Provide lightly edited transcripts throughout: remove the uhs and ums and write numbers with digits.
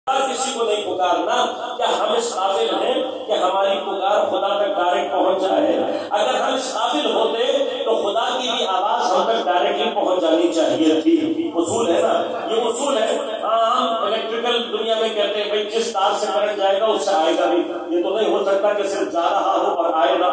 کسی کو نہیں پکارنا، کیا ہم اس قابل ہیں کہ ہماری پکار خدا تک ڈائریکٹ پہنچ جائے؟ اگر ہم اس قابل ہوتے تو خدا کی بھی آواز ہم تک ڈائریکٹلی پہنچ جانی چاہیے تھی۔ اصول ہے نا، یہ اصول ہے۔ ہم الیکٹریکل دنیا میں کہتے ہیں بھائی جس تار سے کرنٹ جائے گا اس سے آئے گا بھی۔ یہ تو نہیں ہو سکتا کہ صرف جا رہا ہو اور آئے نہ،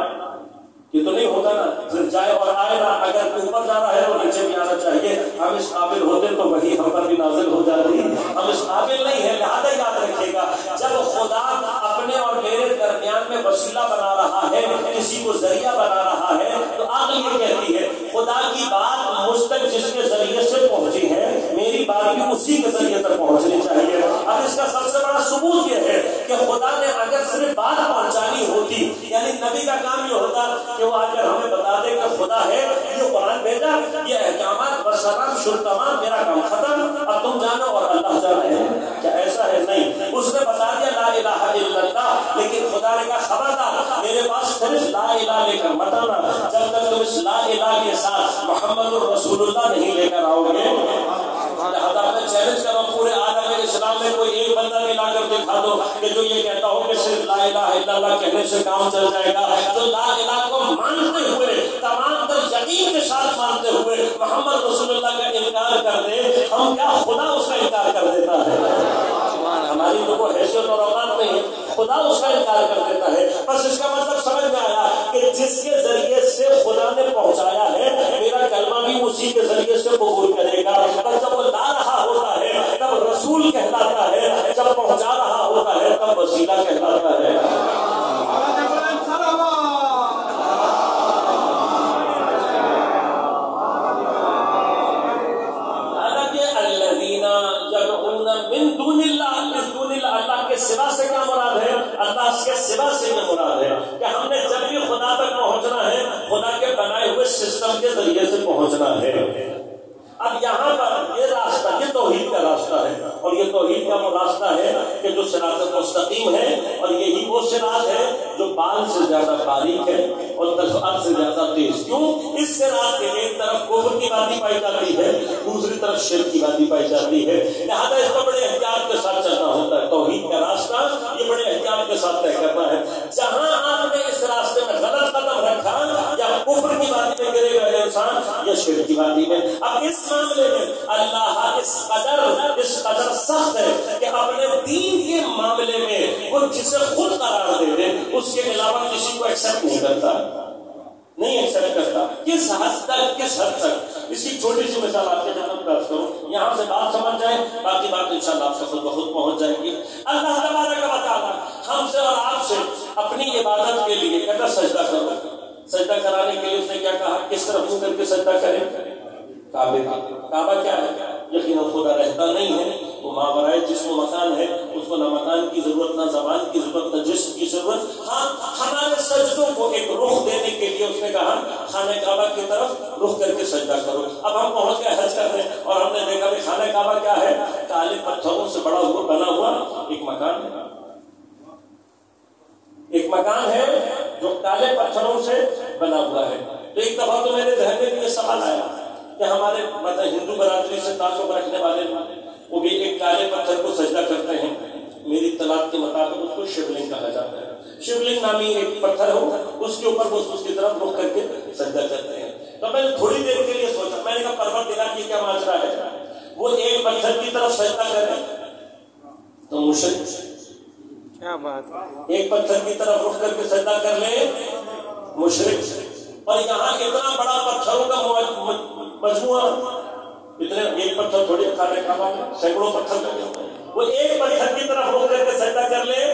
یہ تو نہیں ہوتا نا، صرف جائے اور آئے نہ۔ اگر اوپر جا رہا ہے تو نیچے بھی آنا چاہیے۔ ہم اس قابل ہوتے تو وہی ہم پر بھی نازل ہو جاتی۔ ہم اس قابل نہیں ہے، لہٰذا یاد رکھیے گا جب خدا اپنے اور میرے درمیان میں وسیلہ بنا رہا ہے، کسی کو ذریعہ بنا رہا ہے، تو عقل یہ کہتی ہے خدا کی بات مجھ تک جس کے ذریعے سے پہنچی ہے، میری بات بھی اسی کے ذریعے تک پہنچنی چاہیے۔ اب اس کا سب سے بڑا ثبوت یہ ہے کہ خدا نے اگر صرف بات پہنچانی ہوتی، یعنی نبی کا کام یہ ہوتا کہ وہ آ کر ہمیں بتا دے کہ خدا ہے، یہ قرآن بھیجا، یہ احکامات برسرام شروع تمام، میرا کام ختم، اب تم جانو اور اللہ جانے۔ کیا ایسا ہے؟ نہیں، اس نے بتا دیا لا الہ الا اللہ، لیکن خدا نے کہا خبردار میرے پاس صرف لا الہ لے کر مت آنا، جب تک تم اس لا الہ کے ساتھ محمد الرسول اللہ نہیں لے کر آؤ گے۔ لہذا میں چیلنج کر رہا ہوں پورے عالم اسلام میں کوئی ایک بندہ بھی لا کر دکھا دو کہ جو یہ کہتا ہو کہ صرف لا الہ الا اللہ کہنے سے کام چل جائے گا، جو لا الہ کو مانتے ہوئے تمام تر یقین کے ساتھ مانتے ہوئے محمد رسول اللہ کا انکار کر دے، ہم کیا خدا اس کا انکار کر دیتا ہے؟ ہماری تو کوئی حیثیت اور اوقات نہیں ہے، خدا اس کا انکار کر دیتا ہے۔ بس اس کا مطلب سمجھ میں آیا کہ جس کے ذریعے سے خدا نے پہنچایا ہے، میرا کلمہ بھی اسی کے ذریعے سے قبول کرے گا۔ اور جب وہ لا رہا ہوتا ہے تب رسول کہلاتا ہے، جب پہنچا رہا ہوتا ہے تب وسیلہ کہلاتا ہے۔ سوا سے کیا مراد ہے؟ اللہ کے سوا سے یہ مراد ہے کہ ہم نے جب بھی خدا تک پہنچنا ہے، خدا کے بنائے ہوئے سسٹم کے ذریعے سے پہنچنا ہے۔ اب یہاں پر یہ راستہ، یہ توحید کا راستہ ہے، اور یہ توحید کا وہ راستہ ہے کہ جو صراط مستقیم ہے، اور یہی وہ صراط ہے جو بال سے زیادہ باریک ہے اور تلوار سے زیادہ تیز۔ کیوں؟ اس صراط کے ایک طرف کفر کی باتیں پائی جاتی ہے، دوسری طرف شرک کی باتیں پائی جاتی ہے، لہٰذا اس کو بڑے احتیاط کے ساتھ چلنا ہوتا ہے۔ توحید کا راستہ یہ بڑے احتیاط کے ساتھ طے کرنا ہے۔ جہاں آپ نے اس راستے میں غلط قدم رکھا، یا کفر کی باتیں میں گرے گا انسان یا شرک کی باتیں میں، اب اس معاملے میں اللہ اس قدر سخت ہے کہ اپنے دین کے معاملے میں وہ جسے خود قرار دے دے، اس کے علاوہ کسی کو ایکسپٹ نہیں کرتا، نہیں ایکسپٹ کرتا۔ کس حد تک اس کی چھوٹی سی مثال آپ کے سامنے پیش کروں، یہاں سے بات سمجھ جائیں، باقی بات انشاءاللہ آپ سے خود بخود پہنچ جائے گی۔ اللہ تبارک و تعالیٰ ہم سے اور آپ سے اپنی عبادت کے لیے کہتا سجدہ کرو۔ سجدہ کرانے کے لیے اس نے کیا کہا؟ کس طرف منہ کر کے سجدہ کریں؟ کعبے کا۔ کعبہ کیا ہے؟ یقیناً خدا رہتا نہیں ہے، وہ ماورائے جسم و مکان ہے، اس کو نہ مکان کی ضرورت، نہ زبان کی ضرورت، نہ جسم کی ضرورت۔ ہاں، ہمارے سجدوں کو ایک رخ دینے کے لیے اس نے کہا خانہ کعبہ کی طرف رخ کر کے سجدہ کرو۔ اب ہم پہنچ گئے حج کرنے، اور ہم نے دیکھا کہ خانہ کعبہ کیا ہے؟ کالے پتھروں سے بڑا ہوا بنا ہوا ایک مکان ہے، ایک مکان ہے جو کالے پتھروں سے بنا ہوا ہے۔ تو ایک دفعہ تو میرے ذہن میں یہ سوال آیا کہ ہمارے مطلب ہندو برادری سے تعلق رکھنے والے وہ بھی ایک کالے پتھر کو سجدہ کرتے ہیں، میری اطلاعات کے مطابق اس کو شیولنگ کہا جاتا ہے۔ شیولنگ نامی ایک پتھر ہو، اس کے اوپر وہ اس کی طرف رخ کر کے سجدہ کرتے ہیں۔ تو میں نے تھوڑی دیر کے لیے سوچا، میں نے کہا پروردگار کی کیا ماجرا ہے؟ وہ ایک پتھر کی طرف سجدہ کرے تو مشرک، کیا بات، ایک پتھر کی طرف رخ کر کے سجدہ کر لے مشرک، اور یہاں اتنا بڑا پتھروں کا مجموعہ، اتنے ایک پتھر تھوڑی کھانے کھانا ہے، سینکڑوں پتھر لگے ہوئے ہیں، وہ ایک پتھر کی طرف رخ کر کے سجدہ کر لے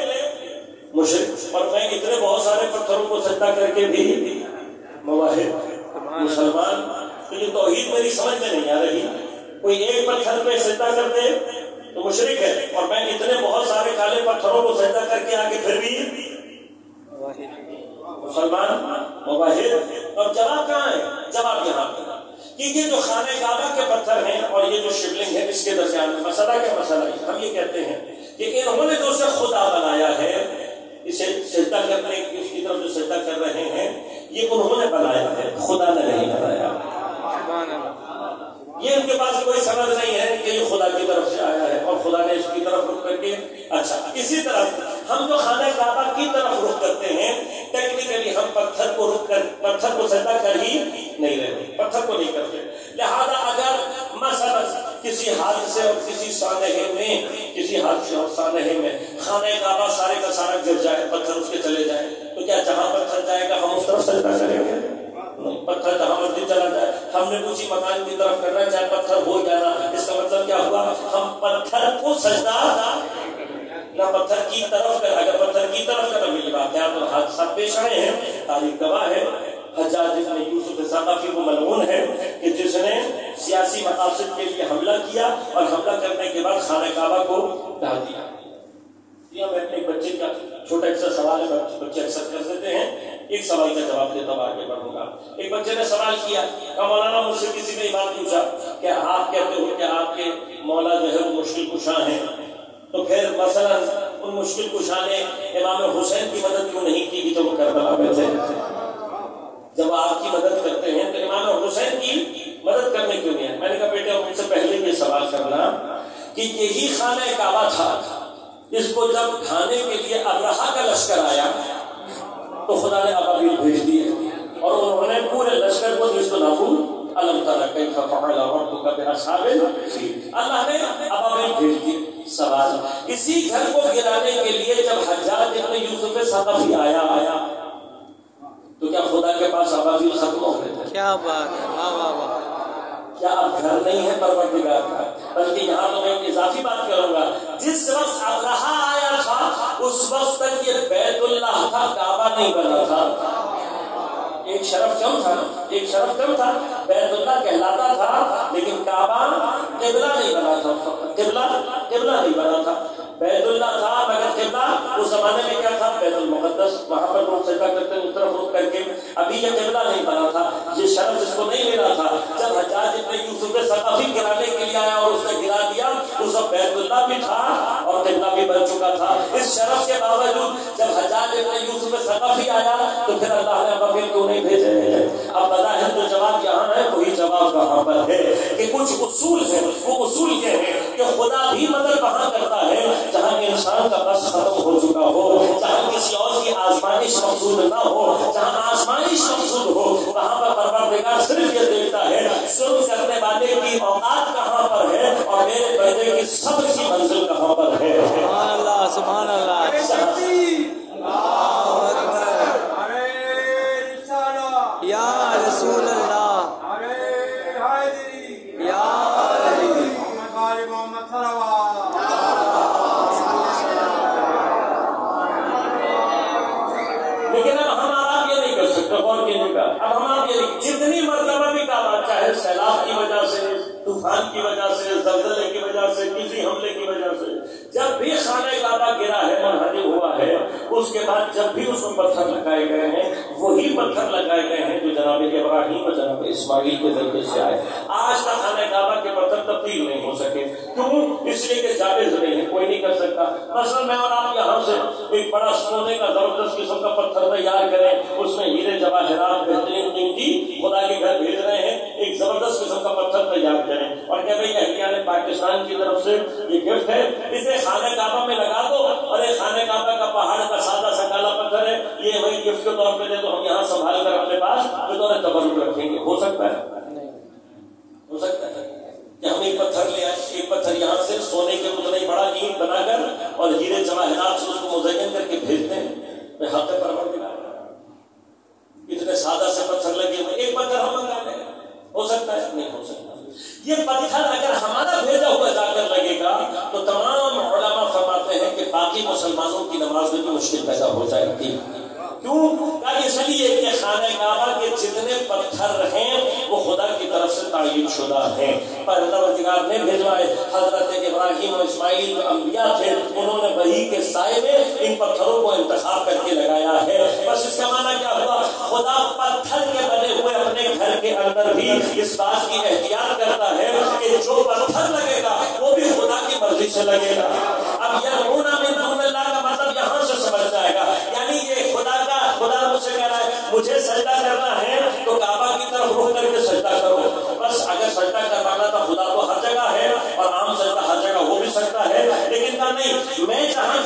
مشرک، اور میں اتنے بہت سارے پتھروں کو سجدہ کر کے بھی موحد مسلمان۔ تو یہ توحید میری سمجھ میں نہیں آ رہی، کوئی ایک پتھر پہ سجدہ کر دے تو مشرک ہے، اور میں اتنے بہت سارے کالے پتھروں کو سجدہ کر کے آگے پھر بھی مسلمان موحد۔ اور جواب کہاں ہے؟ جواب یہاں پہ کہ یہ جو خانہ کعبہ کے پتھر ہیں اور یہ جو شیولنگ ہے، اس کے درمیان میں مسئلہ کیا مسئلہ ہے؟ ہم یہ کہتے ہیں کہ انہوں نے جو اسے خدا بنایا ہے، اسے سجدہ کرنے کی اس کی طرف جو سجدہ کر رہے ہیں، یہ انہوں نے بنایا ہے، خدا نے نہیں بنایا۔ یہ ان کے پاس کوئی سند نہیں ہے کہ یہ خدا کی طرف سے آیا ہے اور خدا نے اس کی طرف رخ کر کے اچھا اسی طرح ہم جو خانہ کعبہ کی طرف رخ کرتے ہیں ٹیکنیکلی ہم پتھر کو سجدہ کر ہی نہیں رہے، پتھر کو نہیں کرتے. لہذا اگر مثلا کسی حادثے اور کسی سانحے میں خانہ کعبہ سارے کا سارا گر جائے، پتھر اس کے چلے جائے، تو کیا جہاں پتھر جائے گا ہم اس طرف سجدہ کریں گے؟ پتھر جہاں مرضی چلا جائے، ہم نے کسی مکان کی طرف کرنا چاہے پتھر ہو جانا، اس کا مطلب کیا ہوا؟ ہم پتھر کو سجدہ نہ پتھر کی طرف کر. اگر پتھر کی طرف کر میری واقعات اور حادثات پیش آئے ہیں، تاریخ گواہ ہے. حجاج بن یوسف ثقفی کو ملعون ہے کہ جس نے سیاسی مقاصد کے لیے حملہ کیا اور حملہ کرنے کے بعد خانہ کعبہ کو ڈال دیا. میں اپنے بچے کا چھوٹا سا سوال ہے، بچے اکثر کر دیتے ہیں، ایک سوال کا جواب دیتا ہوں آگے بڑھوں گا. ایک بچے نے سوال کیا کہ مولانا مجھ سے کسی نے بات پوچھا کہ آپ کہتے ہو کہ آپ کے مولا جو ہے وہ مشکل کشاں ہیں، تو پھر مثلا ان مشکل کشاں نے امام حسین کی مدد کیوں نہیں کی تو وہ کربلا میں تھے؟ جب آپ کی مدد کرتے ہیں تو امام حسین کی مدد کرنے کیوں نہیں ہے؟ میں نے کہا بیٹے مجھ سے پہلے یہ سوال کرنا کہ یہی خانہ کعبہ تھا، اس کو جب ڈھانے کے لیے ابرہہ کا لشکر آیا تو خدا نے ابابیل بھیج دیے اور انہوں نے پورے لشکر کو نیز و نابود الم تر کیف فعل ربک باصحاب الفیل، اللہ نے ابابیل بھیج دیے. سوال اسی گھر کو گرانے کے لیے جب حجاج ابن یوسف ثقفی آیا تو کیا خدا کے پاس ابابیل ختم ہو گئے تھے؟ کیا بات ہے، واہ واہ واہ. کیا اب گھر نہیں ہے پروردگار کا؟ بلکہ یہاں تو میں ایک اضافی بات کروں گا، جس وقت ابرہہ آیا تھا اس وقت تک یہ بیت اللہ تھا، کعبہ نہیں بنا تھا. ایک شرف کم تھا، بیت اللہ کہلاتا تھا لیکن کعبہ قبلہ نہیں بنا تھا. قبلہ نہیں بنا تھا، بیت اللہ تھا مگر قبلہ اس زمانے میں کیا تھا؟ بیت المقدس. وہاں پر لوگ سجدہ کرتے ہیں اس طرف رخ کر کے. ابھی یہ قبلہ نہیں بنا تھا، یہ شرف جس کو نہیں ملا تھا. جب حجاج ابن یوسف ثقفی گرانے کے لیے آیا اور اس نے گرا دیا تو سب بیت اللہ بھی تھا اور قبلہ بھی بن چکا تھا. اس شرف کے باوجود جب حجاج ابن یوسف ثقفی آیا تو پھر اللہ نے ابابیل کیوں نہیں بھیجے؟ اب بظاہر جو جواب یہاں ہے وہی جواب وہاں پر ہے کہ کچھ اصول ہیں. وہ اصول یہ ہے کہ خدا بھی مدد وہاں کرتا ہے جہاں انسان کا بس ختم ہو چکا ہو، جہاں کسی اور کی آزمائش مقصود نہ ہو. جہاں آزمائش مقصود ہو وہاں پر پروردگار صرف یہ دیکھتا ہے ظلم کرنے والے کی اوقات کہاں پر ہے اور میرے بندے کی صبر کی منزل کہاں پر ہے. سبحان اللہ، سبحان اللہ. یا رسول اللہ، یا لیکن اب ہم آپ یہ نہیں کر سکتے. غور کیجیے گا، اب ہم آپ یہ جتنی مرتبہ بھی کعبہ چاہے سیلاب کی وجہ سے، طوفان کی وجہ سے، زلزلے کی وجہ سے، کسی حملے کی وجہ سے جب بھی خانہ کعبہ گرا ہے، منہدم ہوا ہے، اس کے بعد جب بھی اس میں پتھر لگائے گئے ہیں وہی پتھر لگائے گئے ہیں جو جناب ابراہیم اور جناب اسماعیل کے ذریعے سے آئے. آج تک خانہ کعبہ کے پتھر تبدیل نہیں ہو سکے. کیوں؟ اس لیے کہ جائز نہیں ہے، کوئی نہیں کر سکتا. مثلا میں اور آپ یہاں سے ایک بڑا سونے کا زبردست قسم کا پتھر تیار کریں، اس میں ہیرے جواہرات بہترین قیمتی خدا کے گھر بھیج رہے ہیں، ایک زبردست قسم کا پتھر تیار کریں اور کہ بھائی اہلیان پاکستان کی طرف سے یہ گفٹ ہے، اسے خانہ کعبہ میں لگا دو اور ایک خانہ کعبہ کا پہاڑ کا سادہ سا کالا پتھر ہے، یہ ہمیں گفٹ کے طور پہ دے تو ہم یہاں سنبھال کر اپنے پاس بطور تبرک رکھیں گے. ہو سکتا ہے؟ ہو سکتا ہے کہ ہم ایک پتھر لے آئے، ایک پتھر یہاں سے سونے کے اتنا ہی بڑا اینٹ بنا کر اور ہیرے جواہرات سے اس کو مزین کر کے بھیجتے ہیں. میں حق پروردگار اتنے سادہ سے پتھر لگے ہوئے ایک پتھر ہم منگا لیں. ہو سکتا ہے؟ نہیں ہو سکتا. یہ پتھر اگر ہمارا بھیجا ہوا جا کر لگے گا تو تمام علماء فرماتے ہیں کہ باقی مسلمانوں کی نماز میں بھی مشکل پیدا ہو جائے گی. کیوں؟ اس لیے کہ خانہ کعبہ کے جتنے پتھر ہیں وہ خدا کی طرف سے تعین شدہ ہیں. پروردگار نے بھیجوائے. حضرت ابراہیم اور اسماعیل جو انبیاء تھے انہوں نے وحی کے سائے میں ان پتھروں کو انتخاب کر کے لگایا ہے. بس اس کا معنی کیا ہوا؟ خدا پتھر کے بنے ہوئے اپنے گھر کے اندر بھی اس بات کی احتیاط کرتا ہے کہ جو پتھر لگے گا وہ بھی خدا کی مرضی سے لگے گا. اب یدعون من دون اللہ کا مطلب یہاں سے سمجھ جائے گا، یعنی یہ خدا مجھ سے کہہ رہا ہے مجھے سجدہ کرنا ہے تو کعبہ کی طرف رخ کر کے سجدہ کرو. بس اگر سجدہ کروانا تو خدا تو ہر جگہ ہے اور عام سجدہ ہر جگہ ہو بھی سکتا ہے، لیکن نہیں، میں جہاں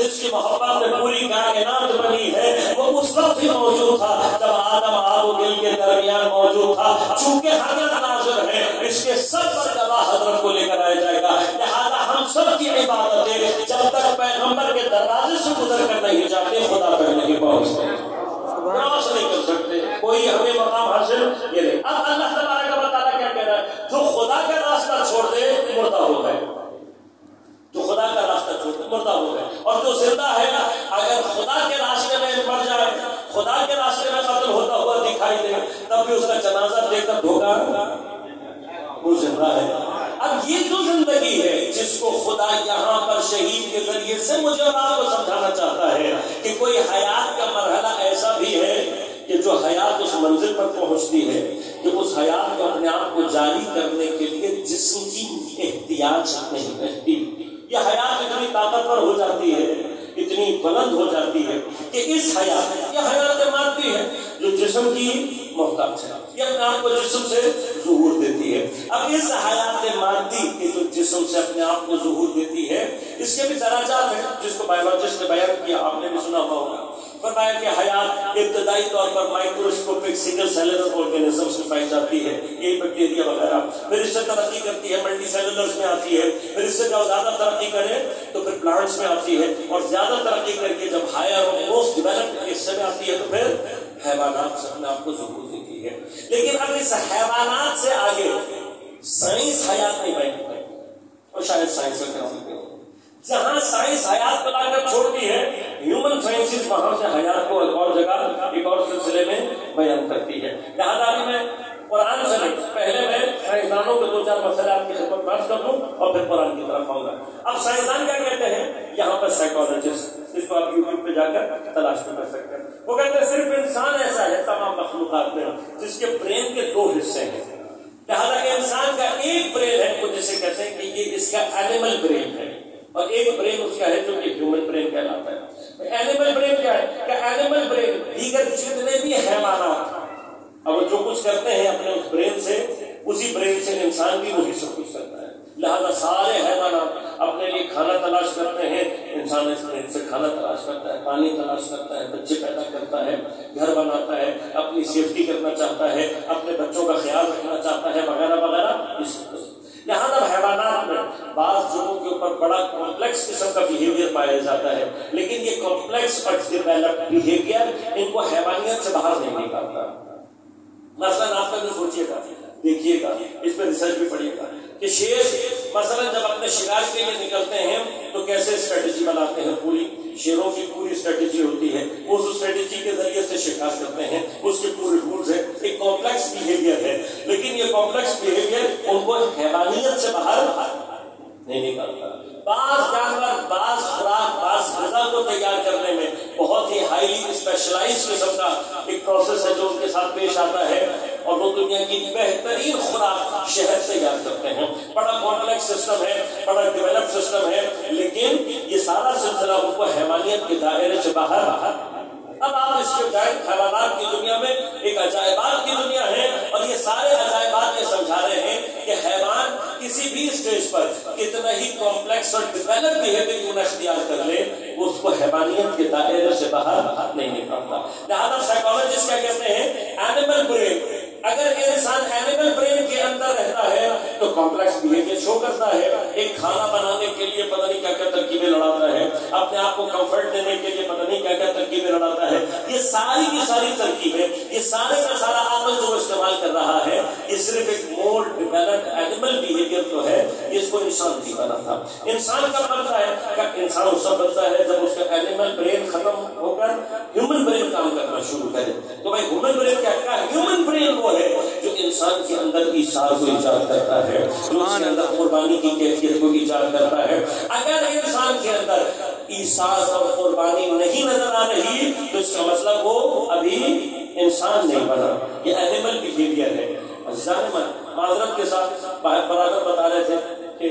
جس کی محبت میں پوری کائنات بنی ہے، وہ اس وقت ہی موجود تھا جب آدم آب و گل کے درمیان موجود تھا۔ چونکہ حضرت ناظر ہے، اس کے سب پر گواہ حضرت کو لے کر آیا جائے گا، لہذا ہم سب کی عبادتیں جب تک پیغمبر کے دروازے سے گزر کر نہیں جاتے خدا تک نہیں پہنچتے، کراس نہیں کر سکتے، کوئی ہمیں مقام حاصل یہ نہیں۔ اب اللہ تبارک و تعالیٰ کیا کہہ رہا ہے؟ جو خدا کا راستہ چھوڑ دے مردہ ہو گئے، جو خدا کا راستہ چھوڑ دے مردہ ہو گئے، اور جو زندہ ہے نا اگر خدا کے راستے میں مر جائے، خدا کے راستے میں قتل ہوتا ہوا دکھائی دے، تب بھی اس کا جنازہ دیکھ کر دھوکا وہ زندہ ہے۔ اب یہ جو زندگی ہے جس کو خدا یہاں پر شہید کے ذریعے سے مجھے اور آپ کو سمجھانا چاہتا ہے کہ کوئی حیات کا مرحلہ ایسا بھی ہے کہ جو حیات اس منزل پر پہنچتی ہے کہ اس حیات کو اپنے آپ کو جاری کرنے کے لیے جسم کی احتیاج نہیں رہتی۔ یہ حیات اتنی طاقتور ہو جاتی ہے، اتنی بلند ہو جاتی ہے کہ اس حیات، یہ حیات مادی ہے جو جسم کی محتاج ہے، یہ اپنے آپ کو جسم سے ظہور دیتی ہے۔ اب اس حیات مادی کے جو جسم سے اپنے آپ کو ظہور دیتی ہے، اس کے بھی درجات ہیں جس کو بایولوجسٹ نے بیان کیا، آپ نے بھی سنا ہوگا۔ فرمایا کہ حیات ابتدائی طور پر مائکروسکوپک سنگل سیلولر آرگینزمز میں پائی جاتی ہے، یہ بیکٹیریا وغیرہ، پھر اس سے ترقی کرتی ہے ملٹی سیلولرز میں آتی ہے، پھر اس سے جب زیادہ ترقی کرے تو پھر پلانٹس میں آتی ہے، اور زیادہ ترقی کر کے جب ہائر اور موسٹ ڈیولپڈ حصے میں آتی ہے تو پھر حیوانات سے اپنے آپ کو ظہور دیتی ہے۔ لیکن اب اس حیوانات سے آگے سائنس حیات نہیں بنتی، اور شاید سائنس کا کیا جہاں سائنس حیات کو لا کر چھوڑتی ہے، ہیومن سائنسز وہاں سے حیات کو ایک اور جگہ ایک اور سلسلے میں بیان کرتی ہے۔ لہٰذا میں قرآن سے نہیں، پہلے میں سائنسدانوں کے دو چار مسئلے آپ کی خدمت میں عرض کر دوں اور پھر قرآن کی طرف آؤں گا۔ اب سائنسدان کیا کہتے ہیں یہاں پر سائیکالوجسٹ، اس کو آپ یوٹیوب پہ جا کر تلاش کر سکتے ہیں، وہ کہتے ہیں صرف انسان ایسا ہے تمام مخلوقات میں جس کے برین کے دو حصے ہیں، لہٰذا انسان کا ایک برین ہے وہ جسے کہتے ہیں کہ یہ اس کا اینیمل برین ہے، اور ایک برین اس کا ہے جو کہ ہیومن برین کہلاتا ہے۔ اینیمل برین کیا ہے کہ اینیمل برین دیگر جتنے بھی حیوانات اب وہ جو کچھ کرتے ہیں اپنے اس برین سے، اسی برین سے انسان بھی وہی سب کچھ کرتا ہے، لہذا سارے حیوانات اپنے لیے کھانا تلاش کرتے ہیں، انسان اس برین سے کھانا تلاش کرتا ہے، پانی تلاش کرتا ہے، بچے پیدا کرتا ہے، گھر بناتا ہے، اپنی سیفٹی کرنا چاہتا ہے، اپنے بچوں کا خیال رکھنا چاہتا ہے، وغیرہ وغیرہ۔ لہٰذا حیوانات میں بعض جگہوں کے اوپر بڑا کمپلیکس قسم کا بیہیویئر پایا جاتا ہے، لیکن یہ کمپلیکس اور ڈیولپڈ بیہیویئر ان کو حیوانیت سے باہر نہیں نکالتا۔ مثلاً آپ کا جو سوچیے گا، دیکھیے گا، اس پہ ریسرچ بھی پڑھیے گا کہ شیر مثلاً جب اپنے شکار کے لیے نکلتے ہیں تو کیسے اسٹریٹجی بناتے ہیں، پوری شیروں کی پوری اسٹریٹجی ہوتی ہے، اس اسٹریٹجی کے ذریعے سے شکار کرتے ہیں، اس کے پورے رولز ہیں، ایک کمپلیکس بیہیویئر ہے، لیکن یہ کمپلیکس بیہیویئر ان کو حیوانیت سے باہر نہیں نکالتا۔ بعض جانور بعض خوراک بعض غذا کو تیار کرنے میں بہت ہی ہائیلی اسپیشلائز قسم کا ایک پروسیس ہے جو ان کے ساتھ پیش آتا ہے، اور وہ دنیا کی بہترین خوراک شہد تیار کرتے ہیں، بڑا کمپلیکس سسٹم ہے، بڑا ڈیولپ سسٹم ہے، لیکن یہ سارا سلسلہ ان کو حیوانیت کے دائرے سے باہر۔ اب آپ اس کے جائیں حیوانات کی دنیا میں ایک عجائبات کی دنیا ہے، اور یہ سارے عجائبات یہ سمجھا رہے ہیں کہ حیوان کسی بھی اسٹیج پر کتنا ہی کمپلیکس اور ڈیولپ بیہیویئر کیوں نہ اختیار کر لے، اس کو حیوانیت کے دائرے سے باہر نہیں نکالتا۔ لہٰذا سائیکالوجسٹ کیا کہتے ہیں، اینیمل برین، اگر انسان اینیمل برین کے اندر رہتا ہے تو کمپلیکس بیہیویئر شو کرتا ہے، ایک کھانا بنانے کے لیے پتہ نہیں کیا کیا ترکیبیں لڑاتا ہے، اپنے آپ کو کمفرٹ دینے کے لیے پتہ نہیں کیا کیا ترکیبیں لڑاتا ہے، یہ ساری کی ساری ترکیبیں، یہ سارے کا سارا عمل جو استعمال کر رہا ہے، یہ صرف ایک مور ڈیولپڈ اینیمل بیہیویئر تو ہے، اس کو انسان نہیں بنا تھا۔ انسان کب بنتا ہے کہ انسان اس وقت بنتا ہے جب اس کا اینیمل برین ختم ہو کر ہیومن برین کام کرنا شروع کرے۔ تو بھائی ہیومن برین کیا ہے؟ ہیومن برین وہ ہے جو انسان کے اندر ایثار کو ایجاد کرتا ہے، جو اس کے اندر قربانی کی کیفیت کو ایجاد کرتا ہے۔ اگر انسان کے اندر ایثار اور قربانی نہیں نظر آ رہی تو اس کا مطلب وہ ابھی انسان نہیں بنا، یہ اینیمل بیہیویئر ہے۔ معذرت کے ساتھ برادر بتا رہے تھے کہ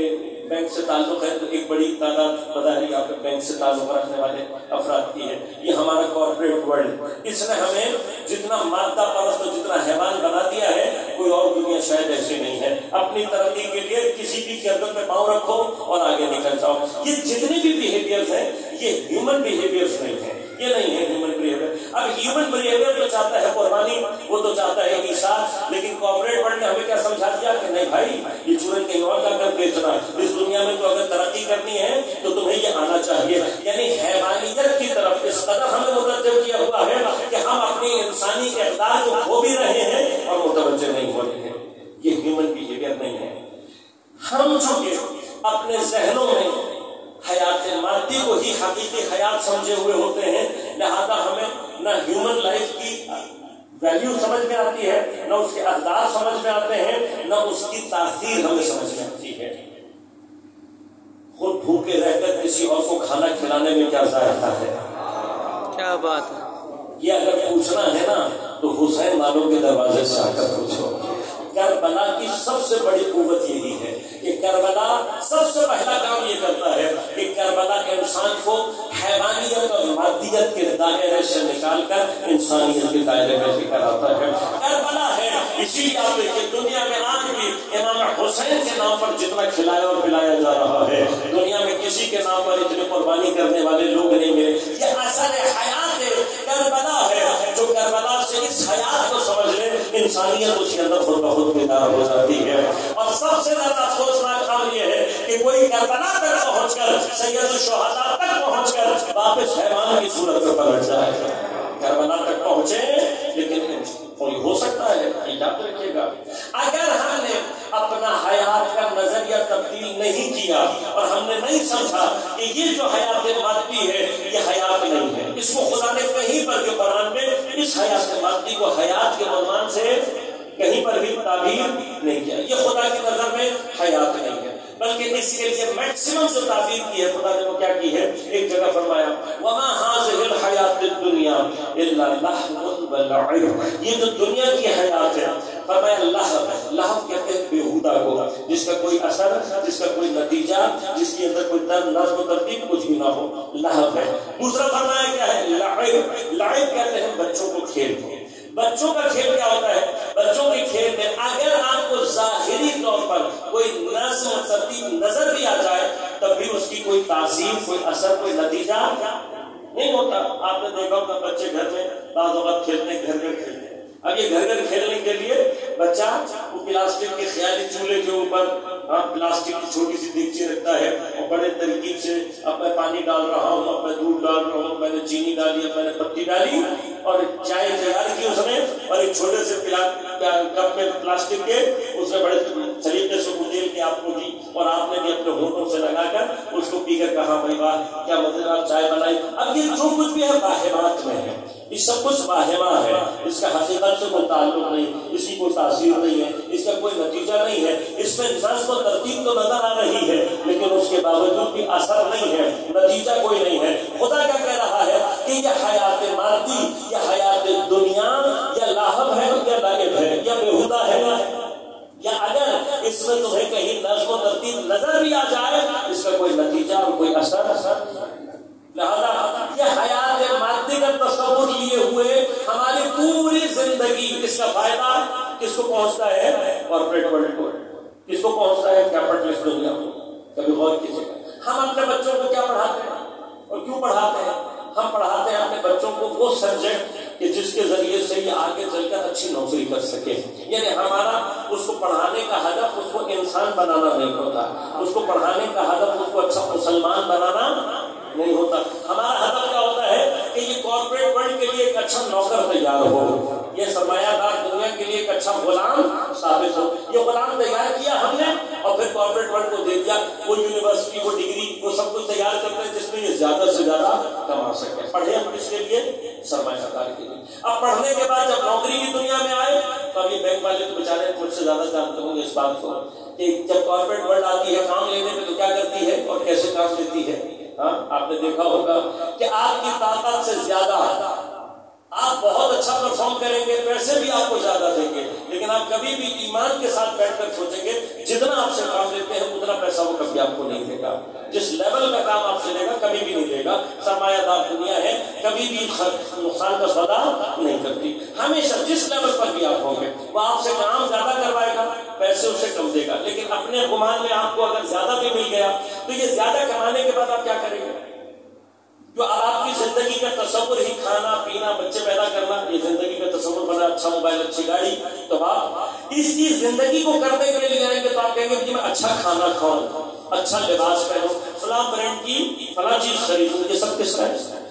بینک سے تعلق ہے، تو ایک بڑی تعداد بظاہر آپ بینک سے تعلق رکھنے والے افراد کی ہے، یہ ہمارا کارپوریٹ ورلڈ، اس نے ہمیں جتنا مادہ پرست اور جتنا حیوان بنا دیا ہے، کوئی اور دنیا شاید ایسے نہیں ہے۔ اپنی ترقی کے لیے کسی بھی گردن پہ پاؤں رکھو اور آگے نکل جاؤ۔ یہ جتنے بھی بیہیویئرز ہیں یہ ہیومن بیہیویئر نہیں ہے، یہ نہیں ہے ہیومن بیہیویئر۔ اب ہیومن بیہیویئر تو چاہتا ہے قربانی، وہ تو چاہتا ہے ایثار، لیکن کارپوریٹ ورلڈ نے ہمیں کیا سمجھا دیا کہ نہیں بھائی یہ چورن کہیں اور کا کر بیچنا، اس دنیا میں تو اگر ترقی کرنی ہے تو تمہیں یہ آنا چاہیے۔ یعنی حیوانیت کی طرف اس قدر ہمیں متوجہ کیا ہوا ہے کہ ہم اپنی انسانی اقدار کو کھو بھی رہے ہیں اور متوجہ نہیں ہو رہے ہیں۔ یہ ہیومن بیہیویئر نہیں ہے۔ ہم چونکہ اپنے ذہنوں میں حیات مادی کو ہی حقیقی حیات سمجھے ہوئے ہوتے ہیں، لہذا ہمیں نہ ہیومن لائف کی ویلیو سمجھ میں آتی ہے، نہ اس کے اقدار سمجھ میں آتے ہیں، نہ اس کی تاثیر ہمیں سمجھ میں آتی ہے۔ خود بھوکے رہ کر کسی اور کو کھانا کھلانے میں کیا ذائقہ ہے؟ کیا بات ہے! یہ اگر پوچھنا ہے نا تو حسین والوں کے دروازے سے آ کر پوچھو۔ کربلا کی سب سے بڑی قوت یہی ہے کہ کربلا سب سے پہلا کام یہ کرتا ہے کہ کربلا انسان کو حیوانیت اور مادیت کے دائرے سے نکال کر انسانیت کے دائرے میں لے کر آتا ہے۔ کربلا ہے، اسی لیے آپ دیکھیں دنیا میں آج بھی امام حسین کے نام پر جتنا کھلایا اور پلایا جا رہا ہے، دنیا میں کسی کے نام پر اتنے قربانی کرنے والے لوگ نہیں ملے۔ یہ اصل حیات کربلا ہے، جو کربلا سے اس حیات کو سمجھ لے انسانیت اس کے اندر خود بخود بیدار ہو جاتی ہے۔ اور سب سے زیادہ افسوسناک کام یہ ہے کہ کوئی کربلا تک پہنچ کر، سید الشہداء تک پہنچ کر واپس حیوان کی صورت میں پلٹ جائے۔ کربلا تک پہنچے لیکن کوئی ہو سکتا ہے، یاد رکھیے گا اگر ہم نے اپنا حیات کا نظریہ تبدیل نہیں کیا اور ہم نے نہیں سمجھا کہ یہ جو حیات مادی ہے یہ حیات نہیں ہے، اس کو خدا نے کہیں پر بھی قرآن میں اس حیات مادی کو حیات کے عنوان سے کہیں پر بھی تعبیر نہیں کیا، یہ خدا کی نظر میں حیات نہیں ہے، بلکہ اس کے لیے میکسیمم جو تعبیر کی ہے خدا نے وہ کیا کی ہے؟ ایک جگہ فرمایا وَمَا هَٰذِهِ الْحَيَاةُ الدُّنْيَا إِلَّا لَهْوٌ وَلَعِبٌ، یہ جو دنیا کی حیات ہے فرمایا لہو کہتے ہیں بیہودہ کو، جس کا کوئی اثر، جس کا کوئی نتیجہ، جس کے اندر کوئی نظم و ترتیب کچھ بھی نہ ہو، لہو ہے۔ دوسرا فرمایا کیا ہے؟ لعب کہتے ہیں بچوں کو کھیل کو۔ بچوں کا کھیل کیا ہوتا ہے؟ بچوں کے کھیل میں اگر آپ کو ظاہری طور پر کوئی نظم و ترتیب نظر بھی آ جائے تب بھی اس کی کوئی تاثیر، کوئی اثر، کوئی نتیجہ نہیں ہوتا۔ آپ نے دیکھا ہوگا بچے گھر میں بعض اوقات کھیلتے ہیں، گھر گھر کھیلتے ہیں۔ اب یہ گھر گھر کھیلنے کے لیے بچہ وہ پلاسٹک کے خیالی چولہے کے اوپر پلاسٹک کی چھوٹی سی دیگچی رکھتا ہے اور بڑے ترکیب سے اب میں پانی ڈال رہا ہوں، اب میں دودھ ڈال رہا ہوں، میں نے چینی ڈالی، اب میں نے پتی ڈالی اور چائے تیار کی اس نے، اور ایک چھوٹے سے کپ میں پلاسٹک کے اس نے بڑے طریقے سے اندیل کے آپ کو دی اور آپ نے بھی اپنے ہونٹوں سے لگا کر اس کو پی کر کہا بھائی واہ کیا مزیدار چائے بنائی۔ اب یہ جو کچھ بھی ہے واہمات میں ہے، یہ سب کچھ واہمہ ہے، اس کا حقیقت سے کوئی تعلق نہیں، اس کی کوئی تاثیر نہیں ہے، اس کا کوئی نتیجہ نہیں ہے، اس میں انسان کو ترتیب تو نظر آ رہی ہے لیکن اس کے باوجود بھی اثر نہیں ہے، نتیجہ کوئی نہیں ہے۔ خدا کیا کہہ رہا ہے کہ یہ حیات مادی، یہ حیات دنیا یا لاہب ہے یا لائب ہے یا بیہودہ ہے، یا اگر اس میں تمہیں کہیں نظم و ترتیب نظر بھی آ جائے اس کا کوئی نتیجہ اور کوئی اثر لہذا یہ حیات مادی کا تصور لیے ہوئے ہماری پوری زندگی، اس کا فائدہ کس کو پہنچتا ہے؟ کارپوریٹ ورلڈ کو، کس کو پہنچتا ہے؟ کیپٹلسٹ دنیا کو۔ کبھی غور کیجیے ہم اپنے بچوں کو کیا پڑھاتے ہیں اور کیوں پڑھاتے ہیں؟ ہم پڑھاتے ہیں اپنے بچوں کو وہ سبجیکٹ کہ جس کے ذریعے سے یہ آگے چل کر اچھی نوکری کر سکے، یعنی ہمارا اس کو پڑھانے کا ہدف اس کو انسان بنانا نہیں ہوتا، اس کو پڑھانے کا ہدف اس کو اچھا مسلمان بنانا نہیں ہوتا، ہمارا ہدف کیا ہوتا ہے کہ یہ کارپوریٹ ورلڈ کے لیے ایک اچھا نوکر تیار ہو، یہ سرمایہ دار دنیا کے لیے ایک اچھا غلام ثابت ہو۔ یہ غلام تیار کیا ہم نے اور پھر کارپوریٹ ورلڈ کو دے دیا، وہ یونیورسٹی، وہ ڈگری، وہ سب کچھ تیار کرتے ہیں جس میں یہ زیادہ سے زیادہ کما سکے۔ پڑھے ہم اس کے لیے سرمایہ دار کے لیے۔ اب پڑھنے کے بعد جب نوکری کی دنیا میں آئے تو اب یہ بینک والے تو بیچارے مجھ سے زیادہ جانتے ہوں گے اس بات کو کہ جب کارپوریٹ ورلڈ آتی ہے کام لینے میں تو کیا کرتی ہے اور کیسے کام لیتی ہے۔ ہاں آپ نے دیکھا ہوگا کہ آپ کی طاقت سے زیادہ آپ بہت اچھا پرفارم کریں گے، پیسے بھی آپ کو زیادہ دیں گے، لیکن آپ کبھی بھی ایمان کے ساتھ بیٹھ کر سوچیں گے جتنا آپ سے کام لیتے ہیں اتنا پیسہ وہ کبھی آپ کو نہیں دے گا، جس لیول کا کام آپ سے لے گا کبھی بھی نہیں دے گا۔ سرمایہ دار دنیا ہے، کبھی بھی نقصان کا سودا نہیں کرتی، ہمیشہ جس لیول پر بھی آپ ہوں گے وہ آپ سے کام زیادہ کروائے گا، پیسے اسے کم دے گا، لیکن اپنے گمان میں آپ کو اگر زیادہ بھی مل گیا تو یہ زیادہ کمانے کے بعد آپ کیا کریں گے؟ جو زندگی کو کرنے کے لیے آئیں گے تو آپ کہیں گے کہ میں اچھا کھانا کھاؤں، اچھا لباس پہنوں، فلاں برانڈ کی فلاں چیز خریدوں، یہ سب کس کا ہے؟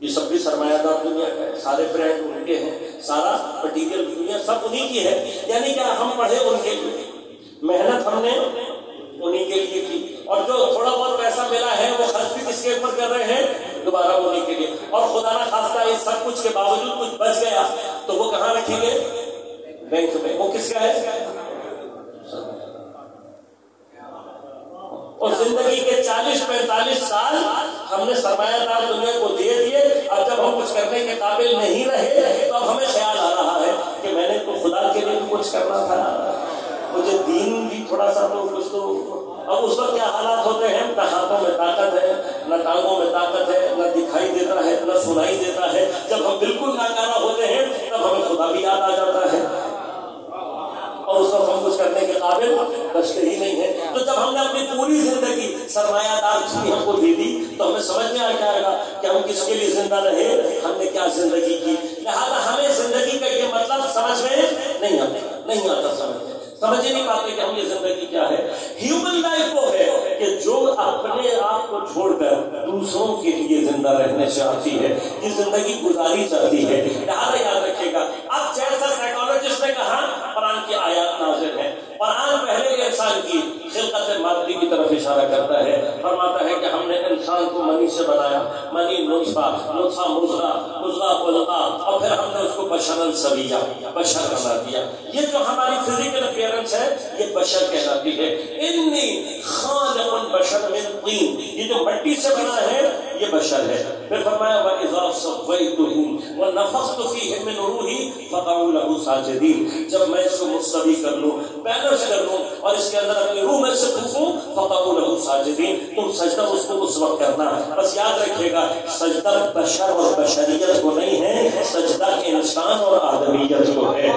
یہ سب بھی سرمایہ دار دنیا کا ہے، سارے برانڈ ان کے ہیں، سارا مٹیریل دنیا سب انہی کی ہے. یعنی کہ ہم پڑھے ان کے لیے، محنت ہم نے انہی کے لیے کی، اور جو تھوڑا بہت پیسہ ملا ہے وہ خرچ بھی کس کے اوپر کر رہے ہیں؟ دوبارہ انہی کے لیے. اور خدا نہ خواستہ اس سب کچھ کے باوجود کچھ بچ گیا تو وہ کہاں رکھیں گے؟ بینک میں. وہ کس کا ہے؟ اور زندگی کے 40-45 سال ہم نے سرمایہ دار دنیا کو دے دیے. اب جب ہم کچھ کرنے کے قابل نہیں رہے تو اب ہمیں خیال آ رہا ہے کہ میں نے تو خدا کے لیے کچھ کرنا تھا، مجھے دین بھی تھوڑا سا تو کچھ تو. اب اس وقت کیا حالات ہوتے ہیں؟ نہ ہاتھوں میں طاقت ہے، نہ ٹانگوں میں طاقت ہے، نہ دکھائی دیتا ہے، نہ سنائی دیتا ہے. جب ہم بالکل ناکارہ ہوتے ہیں تب ہمیں خدا بھی یاد آ جاتا ہے، اور اس وقت ہم کچھ کرنے کے قابل بچتے ہی نہیں ہیں. تو جب ہم نے اپنی پوری زندگی سرمایہ دار بھی ہم کو دے دی تو ہمیں سمجھ میں آ جائے گا کہ ہم کس کے لیے زندہ رہے، ہم نے کیا زندگی کی. لہٰذا ہمیں زندگی کا یہ مطلب سمجھ میں نہیں آتا سمجھ ہی نہیں پاتے کہ ہم یہ زندگی کیا ہے. ہیومن لائف وہ ہے کہ جو اپنے آپ کو چھوڑ کر دوسروں کے لیے زندہ رہنے سے آتی ہے، یہ زندگی گزاری جاتی ہے. لہٰذا یاد رکھیے گا. اب جیسا سائیکالوجسٹ نے کہا قرآن کی آیات نازل ہے. قرآن پہلے انسان کی خلقت مادی کی طرف اشارہ کرتا ہے، فرماتا ہے کہ ہم نے انسان کو منی سے بنایا، منی نطفہ، نطفہ مضغہ، مضغہ علقہ، اور پھر ہم نے اس کو بشرا سویا، بشر بنا دیا. یہ جو ہماری فزیکل اپیئرنس ہے یہ بشر کہلاتی ہے. انی خالق البشر من طین، یہ جو مٹی سے بنا ہے یہ بشر ہے. پھر فرمایا وَإِذَا صَوَّيْتُهُ وَنَفَخْتُ فِيهِ مِنْ رُوحِي فَقَعُوا لَهُ سَاجِدِينَ. جب میں اس کو مستوی کر لوں، بیلنس کر لوں اور اس کے اندر اپنی روح میں سے پھونکوں، فَقَعُوا لَهُ سَاجِدِينَ، تم سجدہ اس کو اس وقت کرنا. بس یاد رکھیے گا سجدہ بشر اور بشریت کو نہیں ہے، سجدہ انسان اور آدمیت کو ہے.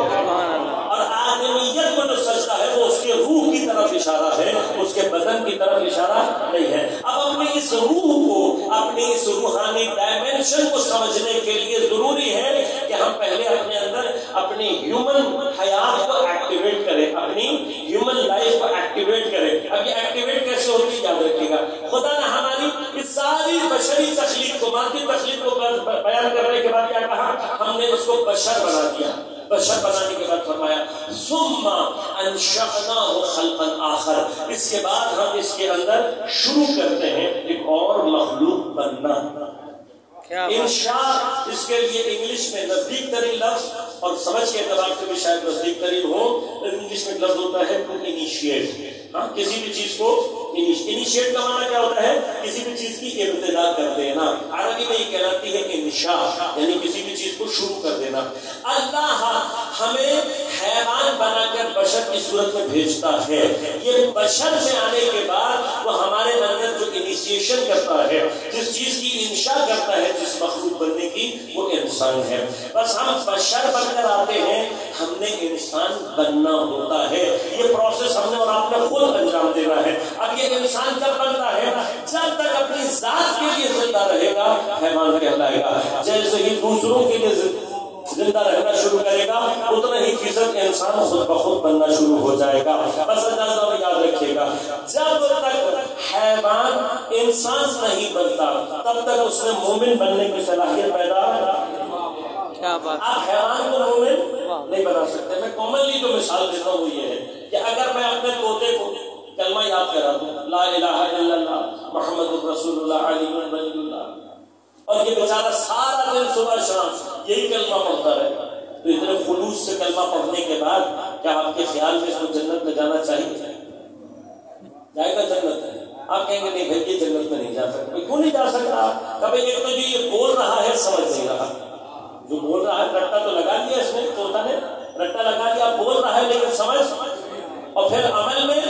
اور آدمیت کو جو سجدہ ہے وہ اس کے روح کی طرف اشارہ ہے، اس کے بدن کی طرف اشارہ نہیں ہے. اب اپنی اس روح کو، اپنی اس روحانی ڈائمینشن کو سمجھنے کے لیے ضروری ہے کہ ہم پہلے اپنے اندر اپنی ہیومن حیات کو ایکٹیویٹ کریں، اپنی ہیومن لائف کو ایکٹیویٹ کریں. اب یہ ایکٹیویٹ کیسے ہوتی ہے یاد رکھیے گا. خدا نے ہماری اس ساری بشری تخلیق کو، مادی تخلیق کو بیان کرنے کے بعد کیا کہا؟ ہم نے اس کو بشر بنا دیا. بشر بنانے کے بعد فرمایا ثم انشأناه خلقا آخر، اس کے بعد ہم اس کے اندر شروع کرتے ہیں ایک اور مخلوق بننا. انشاء اس کے لیے انگلش میں نزدیک ترین لفظ اور سمجھ کے اعتبار سے بھی شاید نزدیک ترین ہو، انگلش میں لفظ ہوتا ہے ٹو انیشیٹ. کسی بھی چیز کو انیشیٹ کا معنی کیا ہوتا ہے؟ کسی بھی چیز کی ابتدا کر دینا. عربی میں یہ کہلاتی ہے انشاء، یعنی کسی بھی چیز کو شروع کر دینا. اللہ ہمیں حیوان بنا کر بشر کی صورت میں بھیجتا ہے. یہ بشر میں آنے کے بعد وہ ہمارے اندر جو انیشیشن کرتا ہے، جس چیز کی انشاء کرتا ہے، جس مخلوق بننے کی، وہ انسان ہے. بس ہم بشر بن کر آتے ہیں، ہم نے انسان بننا ہوتا ہے. یہ پروسیس ہم نے اور آپ نے خود انجام دینا ہے. اب یہ انسان جب بنتا ہے، جب تک اپنی ذات کے لیے زندہ رہے گا حیوان کہلائے گا. جیسے ہی دوسروں کے لیے زندہ رہنا شروع کرے گا اتنا ہی فیصد انسان خود بخود بننا شروع ہو جائے گا. بس اندازہ میں یاد رکھیے گا جب تک حیوان انسان نہیں بنتا تب تک اس میں مومن بننے کی صلاحیت پیدا. آپ حیوان کو مومن نہیں بنا سکتے. میں کامنلی جو مثال دیتا ہوں وہ یہ ہے کہ اگر میں اپنے طوطے کو کلمہ یاد کرا دوں لا الہ الا اللہ محمد رسول اللہ علی ولی اللہ، اور یہ بیچارہ سارا دن صبح شام یہی کلمہ پڑھتا رہے، تو اتنے خلوص سے کلمہ پڑھنے کے بعد کیا آپ کے خیال میں اس کو جنت میں جانا چاہیے؟ جائے گا جنت میں؟ آپ کہیں گے نہیں بھائی یہ جنت میں نہیں جا سکتا. کیوں نہیں جا سکتا؟ کبھی ایک تو جو یہ بول رہا ہے سمجھ نہیں رہا. جو بول رہا ہے رٹا تو لگا دیا، اس میں طوطا نے رٹا لگا دیا، بول رہا ہے لیکن سمجھ. اور پھر عمل میں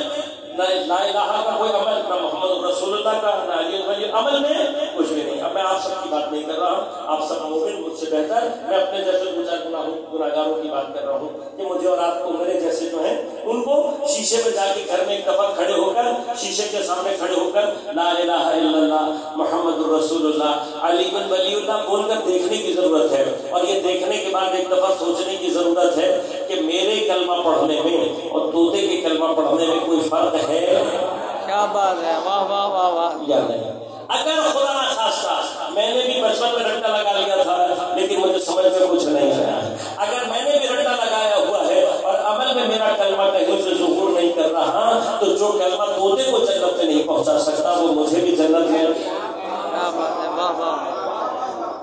نہ لا الہ کا کوئی عمل، نہ محمد رسول اللہ کا، نہ علی ولی، عمل میں کچھ بھی نہیں. اب میں آپ سب کی بات نہیں کر رہا ہوں، آپ سب مومن مجھ سے بہتر، میں اپنے جیسے دو چار گناہگاروں کی بات کر رہا ہوں کہ مجھے اور آپ کو میرے جیسے جو ہیں ان کو شیشے میں جا کے گھر میں ایک دفعہ کھڑے ہو کر، شیشے کے سامنے کھڑے ہو کر لا الہ الا اللہ محمد رسول اللہ علی ولی اللہ بول کر دیکھنے کی ضرورت ہے. اور یہ دیکھنے کے بعد ایک دفعہ سوچنے کی ضرورت ہے کہ میرے کلمہ پڑھنے میں اور طوطے کے کلمہ پڑھنے میں کوئی فرق ہے؟ کیا بات ہے، واہ واہ واہ واہ. یا نہیں؟ اگر خدا نہ خاصہ میں نے بھی بچپن میں رٹا لگا لیا تھا لیکن مجھے سمجھ میں کچھ نہیں آیا، اگر میں نے بھی رٹا لگایا ہوا ہے اور عمل میں میرا کلمہ کہیں سے ظہور نہیں کر رہا، تو جو کلمہ طوطے کو جنت میں نہیں پہنچا سکتا وہ مجھے بھی جنت میں. کیا بات ہے، واہ واہ.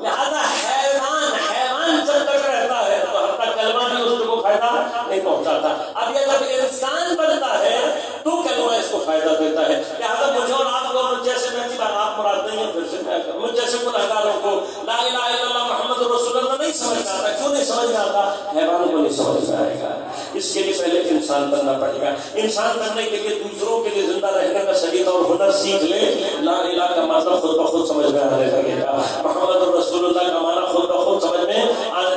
لہذا حیوان جب تک رہتا ہے تو حتیٰ کلمہ بھی اس کو فائدہ نہیں پہنچاتا. اب یہ جب انسان بنتا ہے تو کلمہ اس کو فائدہ دیتا ہے. لہذا مجھے اور آپ کو جیسے میں آپ مراد نہیں ہے، پھر سے مجھ جیسے گنہگاروں کو لا الہ الا اللہ محمد رسول اللہ نہیں سمجھ میں آتا. کیوں نہیں سمجھ میں آتا؟ حیوانوں کو نہیں سمجھ میں آئے گا. اس کے لیے پہلے انسان بننا پڑے گا. انسان بننے کے لیے دوسروں کے لیے زندہ رہنے کا سلیقہ اور ہنر سیکھ لے. لا الہ کا مطلب خود بخود سمجھ میں آنے لگے گا. محمد رسول اللہ کا معنی خود بخود سمجھ میں،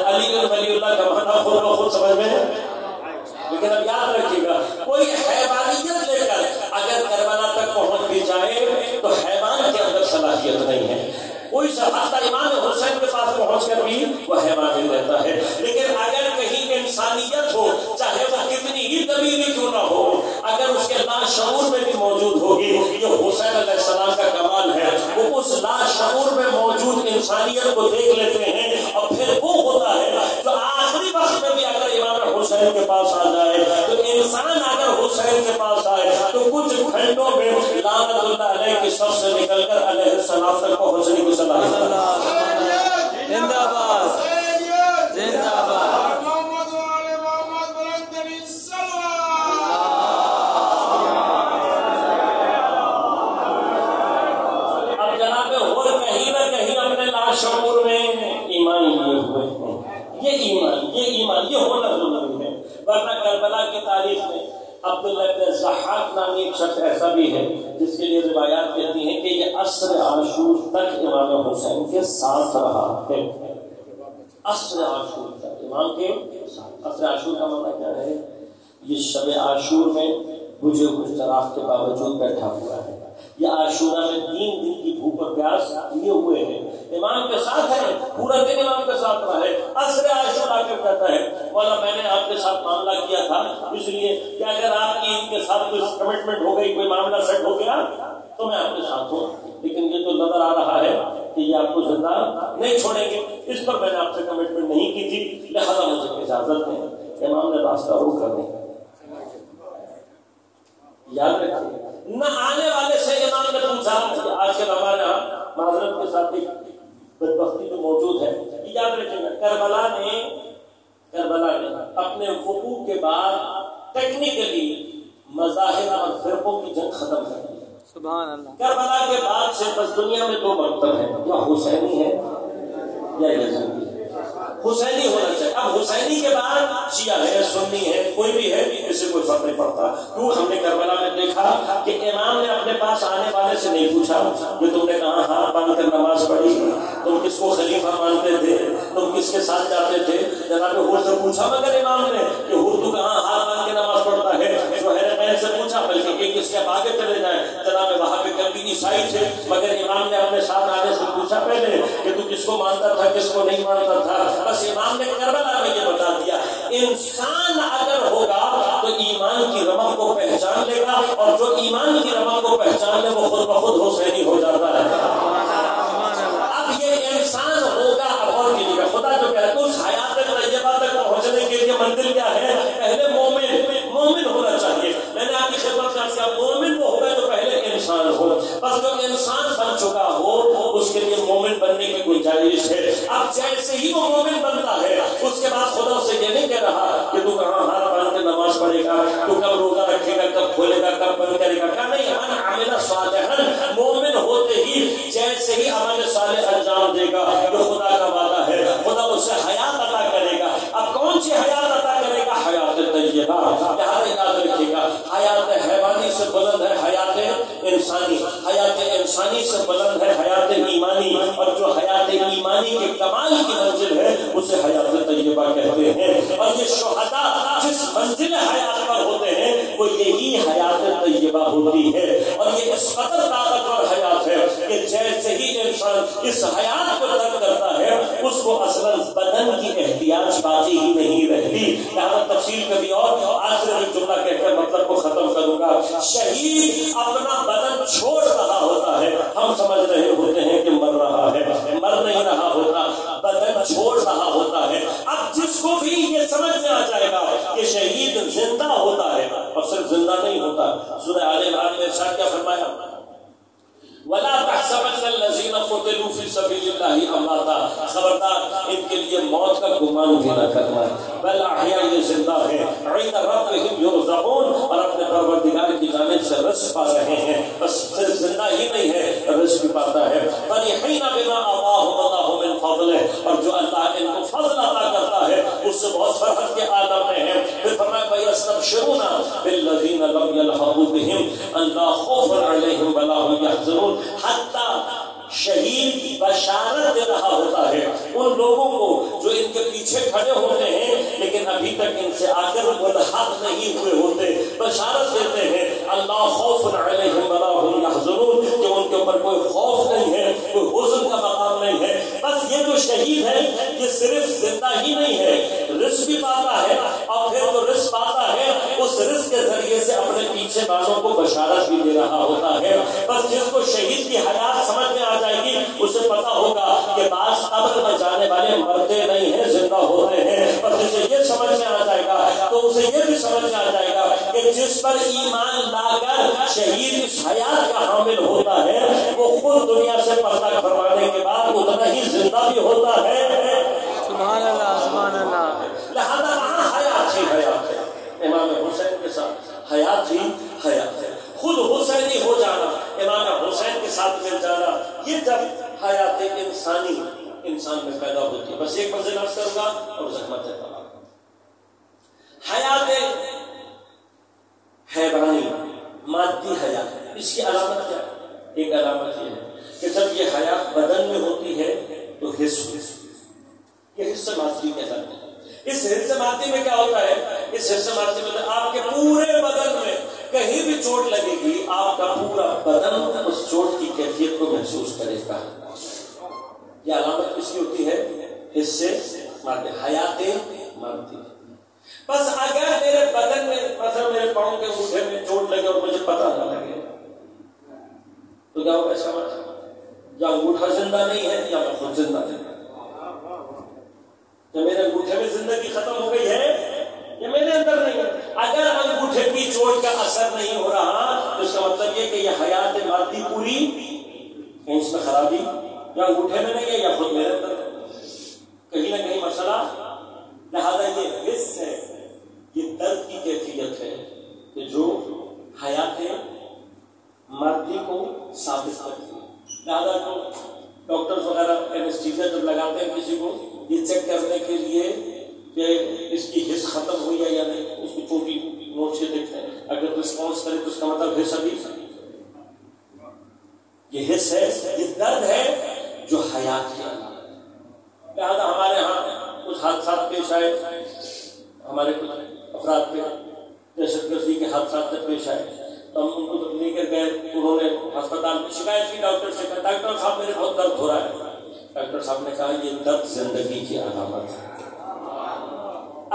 علی ولی اللہ کا معنی خود بخود سمجھ میں. لیکن اب یاد رکھیے گا، کوئی حیوانیت لے کر اگر کربلا تک پہنچ بھی جائے تو حیوان کے اندر صلاحیت نہیں ہے. کوئی حتیٰ امام حسین کے پاس پہنچ کر بھی وہ حیوان ہی رہتا ہے. لیکن اگر کہیں انسانیت ہو، چاہے وہ کتنی ہی دبیلی کیوں نہ ہو، اگر اس کے لاشعور میں بھی موجود ہوگی، یہ حسین علیہ السلام کا کمال ہے. وہ اس لاشعور میں موجود انسانیت کو دیکھ لیتے ہیں اور پھر وہ ہوتا ہے جو آخری وقت میں بھی اگر امام حسین کے پاس آ جائے تو انسان اگر حسین کے پاس آئے تو کچھ گھنٹوں میں لعنت اللہ علیہ کی صف سے نکل کر علیہ السلام تک پہنچنے کی صلاحیت. زندہ باد، زندہ باد. اب جناب اور کہیں نہ کہیں اپنے لاشعور میں ایمان لیے ہوئے ہیں. یہ ایمان یہ ہونا ضروری ہے. ورنہ کربلا کی تاریخ میں عبداللہ بن ضحاک نامی ایک شخص ایسا بھی ہے جس کے لیے روایات کہتی ہیں کہ یہ عصر عاشور تک امام حسین کے ساتھ رہا ہے. عصر عاشور تک امام کے ساتھ. عصر عاشور کا مطلب کیا ہے؟ یہ شب عاشور میں بجھے ہوئے چراغ کے باوجود بیٹھا ہوا ہے. یہ عاشورہ میں 3 دن کی بھوک اور پیاس لیے ہوئے ہیں، امام کے ساتھ ہے، پورا دن امام کے ساتھ رہا ہے. عصر عاشور آ کر کہتا ہے مولا میں نے آپ کے ساتھ معاملہ کیا تھا اس لیے کہ اگر آپ کی ان کے ساتھ کوئی کمٹمنٹ ہو گئی، کوئی معاملہ سیٹ ہو گیا تو میں آپ کے ساتھ ہوں. لیکن یہ تو نظر آ رہا ہے کہ یہ آپ کو زندہ نہیں چھوڑیں گے، اس پر میں نے آپ سے کمٹمنٹ نہیں کی تھی، لہذا مجھے اجازت دیں. امام نے راستہ روک کر دیں. یاد رکھیں، نہ آنے والے سے امام نے پوچھا. آج کل ہمارے یہاں معذرت کے ساتھ ایک بدبختی جو موجود ہے، یاد رکھیں گا کربلا نے اپنے وقوع کے بعد ٹیکنیکلی مذاہب اور فرقوں کی جنگ ختم کر دی. سبحان اللہ. کربلا کے بعد سے بس دنیا میں 2 مکتب ہیں، یا حسینی ہے یا یزیدی ہے. حسینی ہونا چاہیے. اب حسینی کے بعد شیعہ ہے، سنی ہے، کوئی بھی ہے، اس سے کوئی فرق نہیں پڑتا. کیوں؟ ہم نے کربلا میں دیکھا کہ امام نے اپنے پاس آنے والے سے نہیں پوچھا کہ تم نے کہاں ہاتھ باندھ کر نماز پڑھی، تم کس کو خلیفہ مانتے تھے، تم کس کے ساتھ جاتے تھے. جناب حور سے پوچھا مگر امام نے کہ حور تو کہاں ہاتھ باندھ کے نماز پڑھتا ہے. زہیر سے پوچھا بلکہ کہ کس کے آگے چلے جائیں. جناب وہاں پہ کبھی عیسائی تھے مگر امام نے اپنے ساتھ آنے سے پوچھا پہلے کہ تو کس کو مانتا تھا کس کو نہیں مانتا تھا. بس امام نے کربلا میں یہ بتا دیا. انسان اگر ہوگا تو ایمان کی رمق کو پہچان لے گا، اور جو ایمان کی رمق کو پہچان لے وہ خود بخود حسینی ہو جاتا ہے. اب یہ انسان ہوگا اور کی جگہ خدا جو کہتا ہے اس حیات طیبہ تک پہنچنے کے لیے منزل کیا ہے؟ پہلے مومن ہونا چاہیے. میں نے آپ کی خدمت میں کیا مومن وہ ہوگا تو پہلے انسان ہو. بس جو انسان بن چکا ہو اس کے لیے مومن بننے کی گنجائش ہے. اب جیسے ہی وہ مومن بنتا ہے اس کے بعد خدا اسے یہ نہیں کہہ رہا کہ تو کہاں ہاتھ باندھ کے نماز پڑھے گا، تو کب روزہ رکھے گا، کب کھولے گا، کب بند کرے گا. کہ نہیں، من عمل صالحا، مومن ہوتے ہی جیسے ہی عمل صالح انجام دے گا جو خدا کا وعدہ ہے خدا اسے حیات عطا کرے گا. اب کون سی حیات عطا کرے گا؟ حیات طیبہ. یاد رکھیے گا حیات حیوانی سے بلند ہے حیات انسانی، حیات انسانی سے بلند ہے حیات ایمانی، اور جو حیات ایمانی کے کمال کی منزل ہے اسے حیات طیبہ کہتے ہیں. اور یہ شہداء جس منزل حیات پر ہوتے ہیں وہ یہی حیات طیبہ ہوتی ہے. اور یہ اس قدر طاقتور حیات ہے کہ جیسے ہی انسان اس حیات کو ترک کرتا ہے اس کو اصلا بدن کی احتیاج باقی ہی نہیں رہتی. لہذا تفصیل کبھی اور آخر ایک جملہ کہہ کر مطلب کو ختم کروں گا. شہید اپنا بدن چھوڑ رہا ہوتا ہے، ہم سمجھ رہے ہوتے ہیں کہ مر رہا ہے، مر نہیں رہا ہوتا، بدن چھوڑ رہا ہوتا ہے. اب جس کو بھی یہ سمجھ میں آ جائے گا کہ شہید زندہ ہوتا ہے اور صرف زندہ نہیں ہوتا، سورہ آل عمران میں ارشاد کیا فرمایا؟ وَلَا تَحْسَبَنَّ الَّذِينَ قُتِلُوا فِي سَبِيلِ اللَّهِ أَمْوَاتًا، خبردار ان کے لیے موت کا گمان بھی نہ کرنا، بل احیاء، یہ زندہ ہے، عند ربهم يرزقون، اور اپنے پروردگار کی جانب سے رزق پا رہے ہیں. بس صرف زندہ ہی نہیں ہے، رزق بھی پاتا ہے. فَرِحِينَ بِمَا آتَاهُمُ اللَّهُ مِنْ فَضْلِهِ، اور جو اللہ ان کو فضل عطا کرتا ہے اس سے بہت فرحت کے عالم میں ہے. پھر فرمایا وَيَسْتَبْشِرُونَ بِالَّذِينَ لَمْ يَلْحَقُوا بِهِمْ أَلَّا خَوْفٌ عَلَيْهِمْ وَلَا هُمْ يَحْزَنُونَ. حتیٰ شہید بشارت دے رہا ہوتا ہے ان لوگوں کو جو ان کے پیچھے کھڑے ہوتے ہیں لیکن ابھی تک ان سے آ کر ملحق نہیں ہوئے ہوتے، بشارت دیتے ہیں اللہ خوف علیہم ولا هم يحزنون، کہ ان کے اوپر کوئی خوف نہیں ہے، کوئی حزن کا مقام نہیں ہے. بس یہ جو شہید ہے یہ صرف زندہ ہی نہیں ہے، رزق بھی پاتا ہے، اور پھر جو رزق پاتا ہے اس رزق کے ذریعے سے اپنے پیچھے والوں کو بشارت بھی دے رہا ہوتا ہے. بس جس کو شہید کی حیات سمجھ میں آ جائے گی اسے پتا ہوگا کہ بعض قبر میں جانے والے مرتے نہیں ہیں، زندہ ہوتے ہیں. بس جسے یہ سمجھ میں آ جائے گا تو اسے یہ بھی سمجھ میں آ جائے گا کہ جس پر ایمان لا کر شہید اس حیات کا حامل ہوتا ہے وہ خود دنیا سے پردہ فرمانے کے بعد اتنا ہی زندہ بھی ہوتا ہے. سبحان اللہ، سبحان اللہ. لہذا وہاں حیات ہی حیات ہے. امام حسین کے ساتھ حیات ہی حیات ہے. خود حسینی ہو جانا، امام حسین کے ساتھ مل جانا، یہ جب حیات انسانی انسان میں پیدا ہوتی ہے. بس ایک منزل عرض کروں گا اور زحمت ہے. حیات حیوانی مادی حیات، اس کی علامت کیا ہے؟ ایک علامت یہ ہے کہ جب یہ حیات بدن میں ہوتی ہے تو حس یہ حصہ مادی کہلاتا ہے. اس حصہ مادی میں کیا ہوتا ہے؟ اس حصہ مادی میں آپ کے پورے بدن میں کہیں بھی چوٹ لگے گی آپ کا پورا بدن اس چوٹ کی کیفیت کو محسوس کرے گا. یہ علامت کس کی ہوتی ہے؟ حصے مادی، حیات مادی. بس اگر میرے بدن میں مثلا میرے پاؤں کے انگوٹھے میں چوٹ لگے اور مجھے پتہ نہ لگے تو کیا ہوگا؟ اس کا مطلب یا انگوٹھا زندہ نہیں ہے یا میں خود زندہ نہیں. کہ میرے انگوٹھے میں زندگی ختم ہو گئی ہے یا میرے اندر نہیں ہے. اگر انگوٹھے کی چوٹ کا اثر نہیں ہو رہا تو اس کا مطلب یہ کہ یہ حیات مادی پوری کہیں اس میں خرابی یا انگوٹھے میں نہیں ہے یا خود میرے اندر کہیں نہ کہیں مسئلہ. لہذا یہ حس ہے، یہ درد کی کیفیت ہے کہ جو حیات مادی کو ثابت کرتی ہے. لہذا جو ڈاکٹر وغیرہ اینستھیزیا جب لگاتے ہیں کسی کو یہ چیک کرنے کے لیے کہ اس کی حس ختم ہوئی ہے یا نہیں، اس کی چوٹی نوٹ سے دیکھتے ہیں. اگر رسپانس کرے تو اس کا مطلب حس ابھی یہ حس ہے، یہ درد ہے جو حیات ہے. لہٰذا ہمارے ہاں کچھ حادثات پیش آئے، ہمارے کچھ افراد پہ دہشت گردی کے حادثات پیش آئے تو ہم ان کو جب لے کر گئے، انہوں نے ہسپتال میں شکایت کی ڈاکٹر سے، کہا ڈاکٹر صاحب میرے بہت درد ہو رہا ہے. ڈاکٹر صاحب نے کہا یہ درد زندگی کی علامت ہے.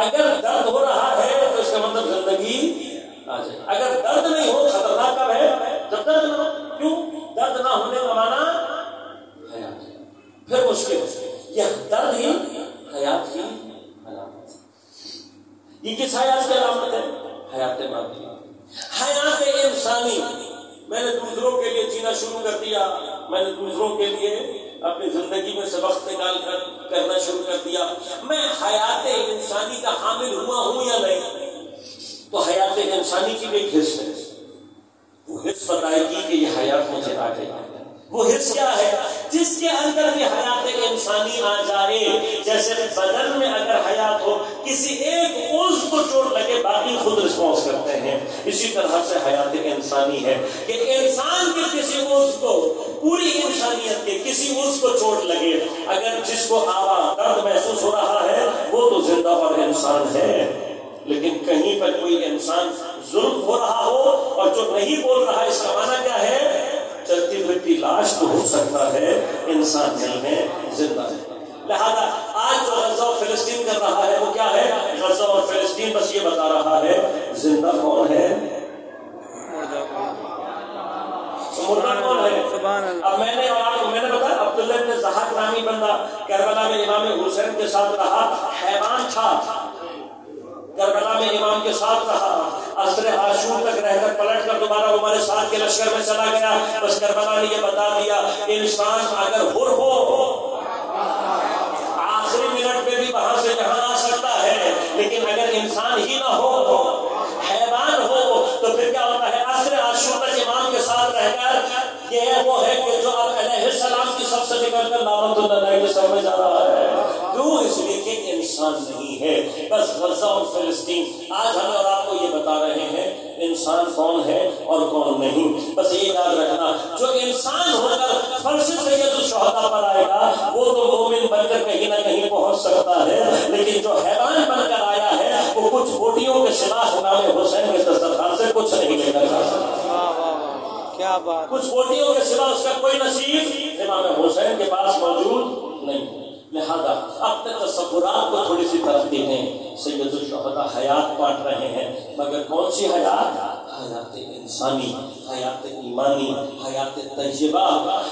اگر درد ہو رہا ہے تو اس کا مطلب زندگی آ جائے. اگر درد نہیں ہو خطرناک کب ہے؟ جب درد نہ ہو. کیوں؟ درد نہ ہونے کا معنی حیات ہے. پھر مشکل ہے، یہ درد ہی حیات کی علامت ہے. یہ کس حیات کی علامت ہے؟ حیات مادی، حیات انسانی. میں نے دوسروں کے لیے جینا شروع کر دیا، میں نے دوسروں کے لیے اپنی زندگی میں سے وقت نکال کر کرنا شروع کر دیا. میں حیات انسانی کا حامل ہوا ہوں یا نہیں؟ تو حیات انسانی کی بھی ایک حص ہے. وہ حص بتائے گی کہ یہ حیات مجھے آ گئی. وہ حص کیا ہے؟ جس کے اندر بھی حیات انسانی آ جائے. جیسے بدن میں اگر حیات ہو، کسی ایک عضو کو چوٹ لگے باقی خود رسپانس کرتے ہیں. اسی طرح سے حیات انسانی ہے کہ انسان کے کسی عضو کو، پوری انسانیت کے کسی عضو کو چوٹ لگے، اگر جس کو آواز درد محسوس ہو رہا ہے وہ تو زندہ اور انسان ہے. لیکن کہیں پر کوئی انسان ظلم ہو رہا ہو اور جو نہیں بول رہا، اس کا معنی کیا ہے؟ چلتی پھرتی لاش تو ہو سکتا ہے، انسان نہیں ہے، زندہ ہے. لہذا آج جو غزہ اور فلسطین کر رہا ہے وہ کیا ہے؟ غزہ اور فلسطین بس یہ بتا رہا ہے زندہ کون ہے، مردہ کون ہے۔ اب میں نے بتایا عبداللہ بن ضحاک نامی بندہ کربلا میں امام حسین کے ساتھ رہا، حیوان تھا، کربلا میں امام کے ساتھ رہا، عصر عاشور تک رہ کر پلٹ کر دوبارہ عمر سعد کے لشکر میں چلا گیا۔ بس کربلا نے یہ بتا دیا انسان اگر حر ہو آخری منٹ میں بھی وہاں سے یہاں آ سکتا ہے، لیکن اگر انسان ہی نہ ہو، حیوان ہو، تو پھر کیا ہوتا ہے؟ عصر عاشور تک امام کے ساتھ رہ کر یہ وہ ہے کہ جو اب علیہ السلام کی سب سے نکل کر لعنت اللہ کے سب میں جا رہا ہے۔ کیوں؟ اس لیے کہ انسان نہیں ہے۔ بس غزہ اور فلسطین آج ہمیں اور آپ کو یہ بتا رہے ہیں انسان کون ہے اور کون نہیں۔ بس یہ یاد رکھنا جو انسان ہو کر فرش سید الشہداء پر آئے گا وہ تو مومن بن کر کہیں نہ کہیں پہنچ سکتا ہے، لیکن جو حیوان بن کر آیا ہے وہ کچھ بوٹیوں کے سوا امام حسین کے دسترخوان سے کچھ نہیں لے کر جا سکتا۔ کیا بات، کچھ بوٹیوں کے سوا اس کا کوئی نصیب امام حسین کے پاس موجود نہیں۔ لہذا اپنے تصورات کو تھوڑی سی ترقی دیں۔ سید الشہداء حیات بانٹ رہے ہیں، مگر کون سی حیات؟ حیات انسانی، حیات ایمانی، حیات طیبہ۔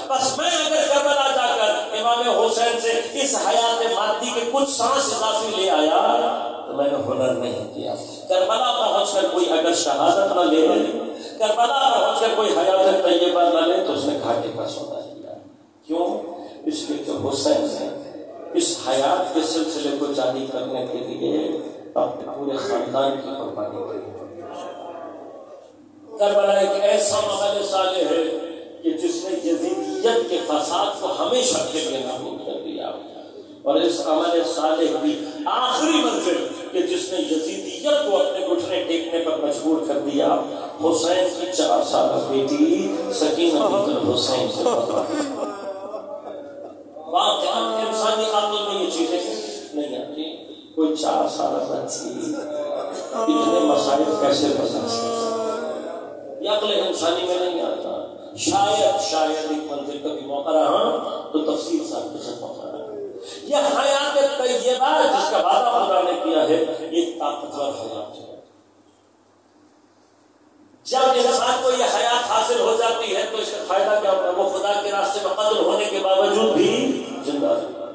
بس میں اگر کربلا جا کر امام حسین سے اس حیات مادی کے کچھ سانس اضافی لے آیا تو میں نے ہنر نہیں کیا۔ کربلا پہنچ کر کوئی اگر شہادت نہ لے، کربلا پہنچ کر کوئی حیات طیبہ نہ لے تو اس نے گھاٹے کا سودا کیا۔ کیوں؟ اس لیے کہ حسین نے اس حیات کے سلسلے کو جاری کرنے کے لیے اپنے پورے خاندان کی قربانی کی۔ کربلا ایک ایسا عمل صالح ہے کہ جس نے یزیدیت کے فساد کو ہمیشہ کے لیے نابود کر دیا، اور اس عمل صالح کی آخری منزل کہ جس نے یزیدیت کو اپنے گھٹنے ٹیکنے پر مجبور کر دیا، حسین کی 4 سالہ بیٹی سکینہ بنت الحسین سے پتہ۔ واقعہ انسانی عقل میں یہ چیزیں نہیں آتی۔ کوئی 4 سالہ بچی اتنے مسائل کیسے بتا سکتی؟ یہ عقل انسانی میں نہیں آتا۔ شاید ایک منزل کبھی موقع رہا تو تفصیل صاحب کے ساتھ موقع رہا۔ یہ حیات طیبہ جس کا وعدہ خدا نے کیا ہے یہ طاقتور حیات ہے۔ جب انسان کو یہ حیات حاصل ہو جاتی ہے تو اس کا فائدہ کیا ہوتا ہے؟ وہ خدا کے راستے میں قتل ہونے کے باوجود بھی زندہ رہتا ہے،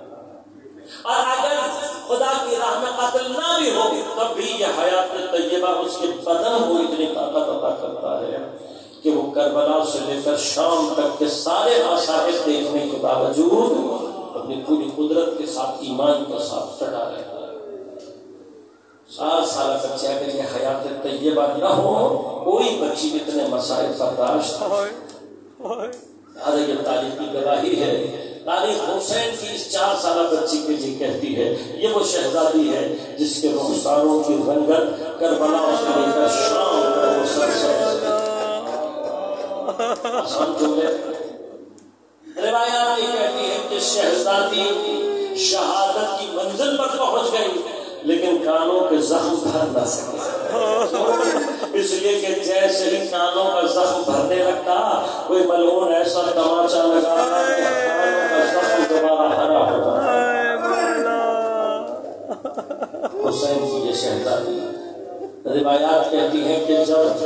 اور اگر خدا کی راہ میں قتل نہ بھی ہو تب بھی یہ حیات طیبہ اس کے بدن کو اتنی طاقت عطا کرتا ہے کہ وہ کربلا سے لے کر شام تک کے سارے مصائب دیکھنے کے باوجود اپنی پوری قدرت کے ساتھ ایمان کے ساتھ ڈٹا رہتا ہے۔ 4 سالہ بچے اگر یہ حیات طیبہ نہ ہو کوئی بچی اتنے مسائل برداشت۔ یہ تاریخ کی گواہی ہے۔ تاریخ حسین کی اس 4 سالہ بچی کے لیے کہتی ہے یہ وہ شہزادی ہے جس کے رخساروں کی رنگت کربلا سے لے کر شام تک وہ سرسبز ہے۔ آسان جملے۔ روایات یہ کہتی ہے کہ شہزادی شہادت کی منزل پر پہنچ گئی لیکن کانوں کے زخم بھر نہ سکے، اس لیے کہ جیسے ہی کانوں کا زخم بھرنے لگتا کوئی ملعون ایسا تماچا لگا کہ کانوں کا زخم دوبارہ ہرا ہو جاتا۔ حسین کی یہ شہزادی روایات کہتی ہیں کہ جب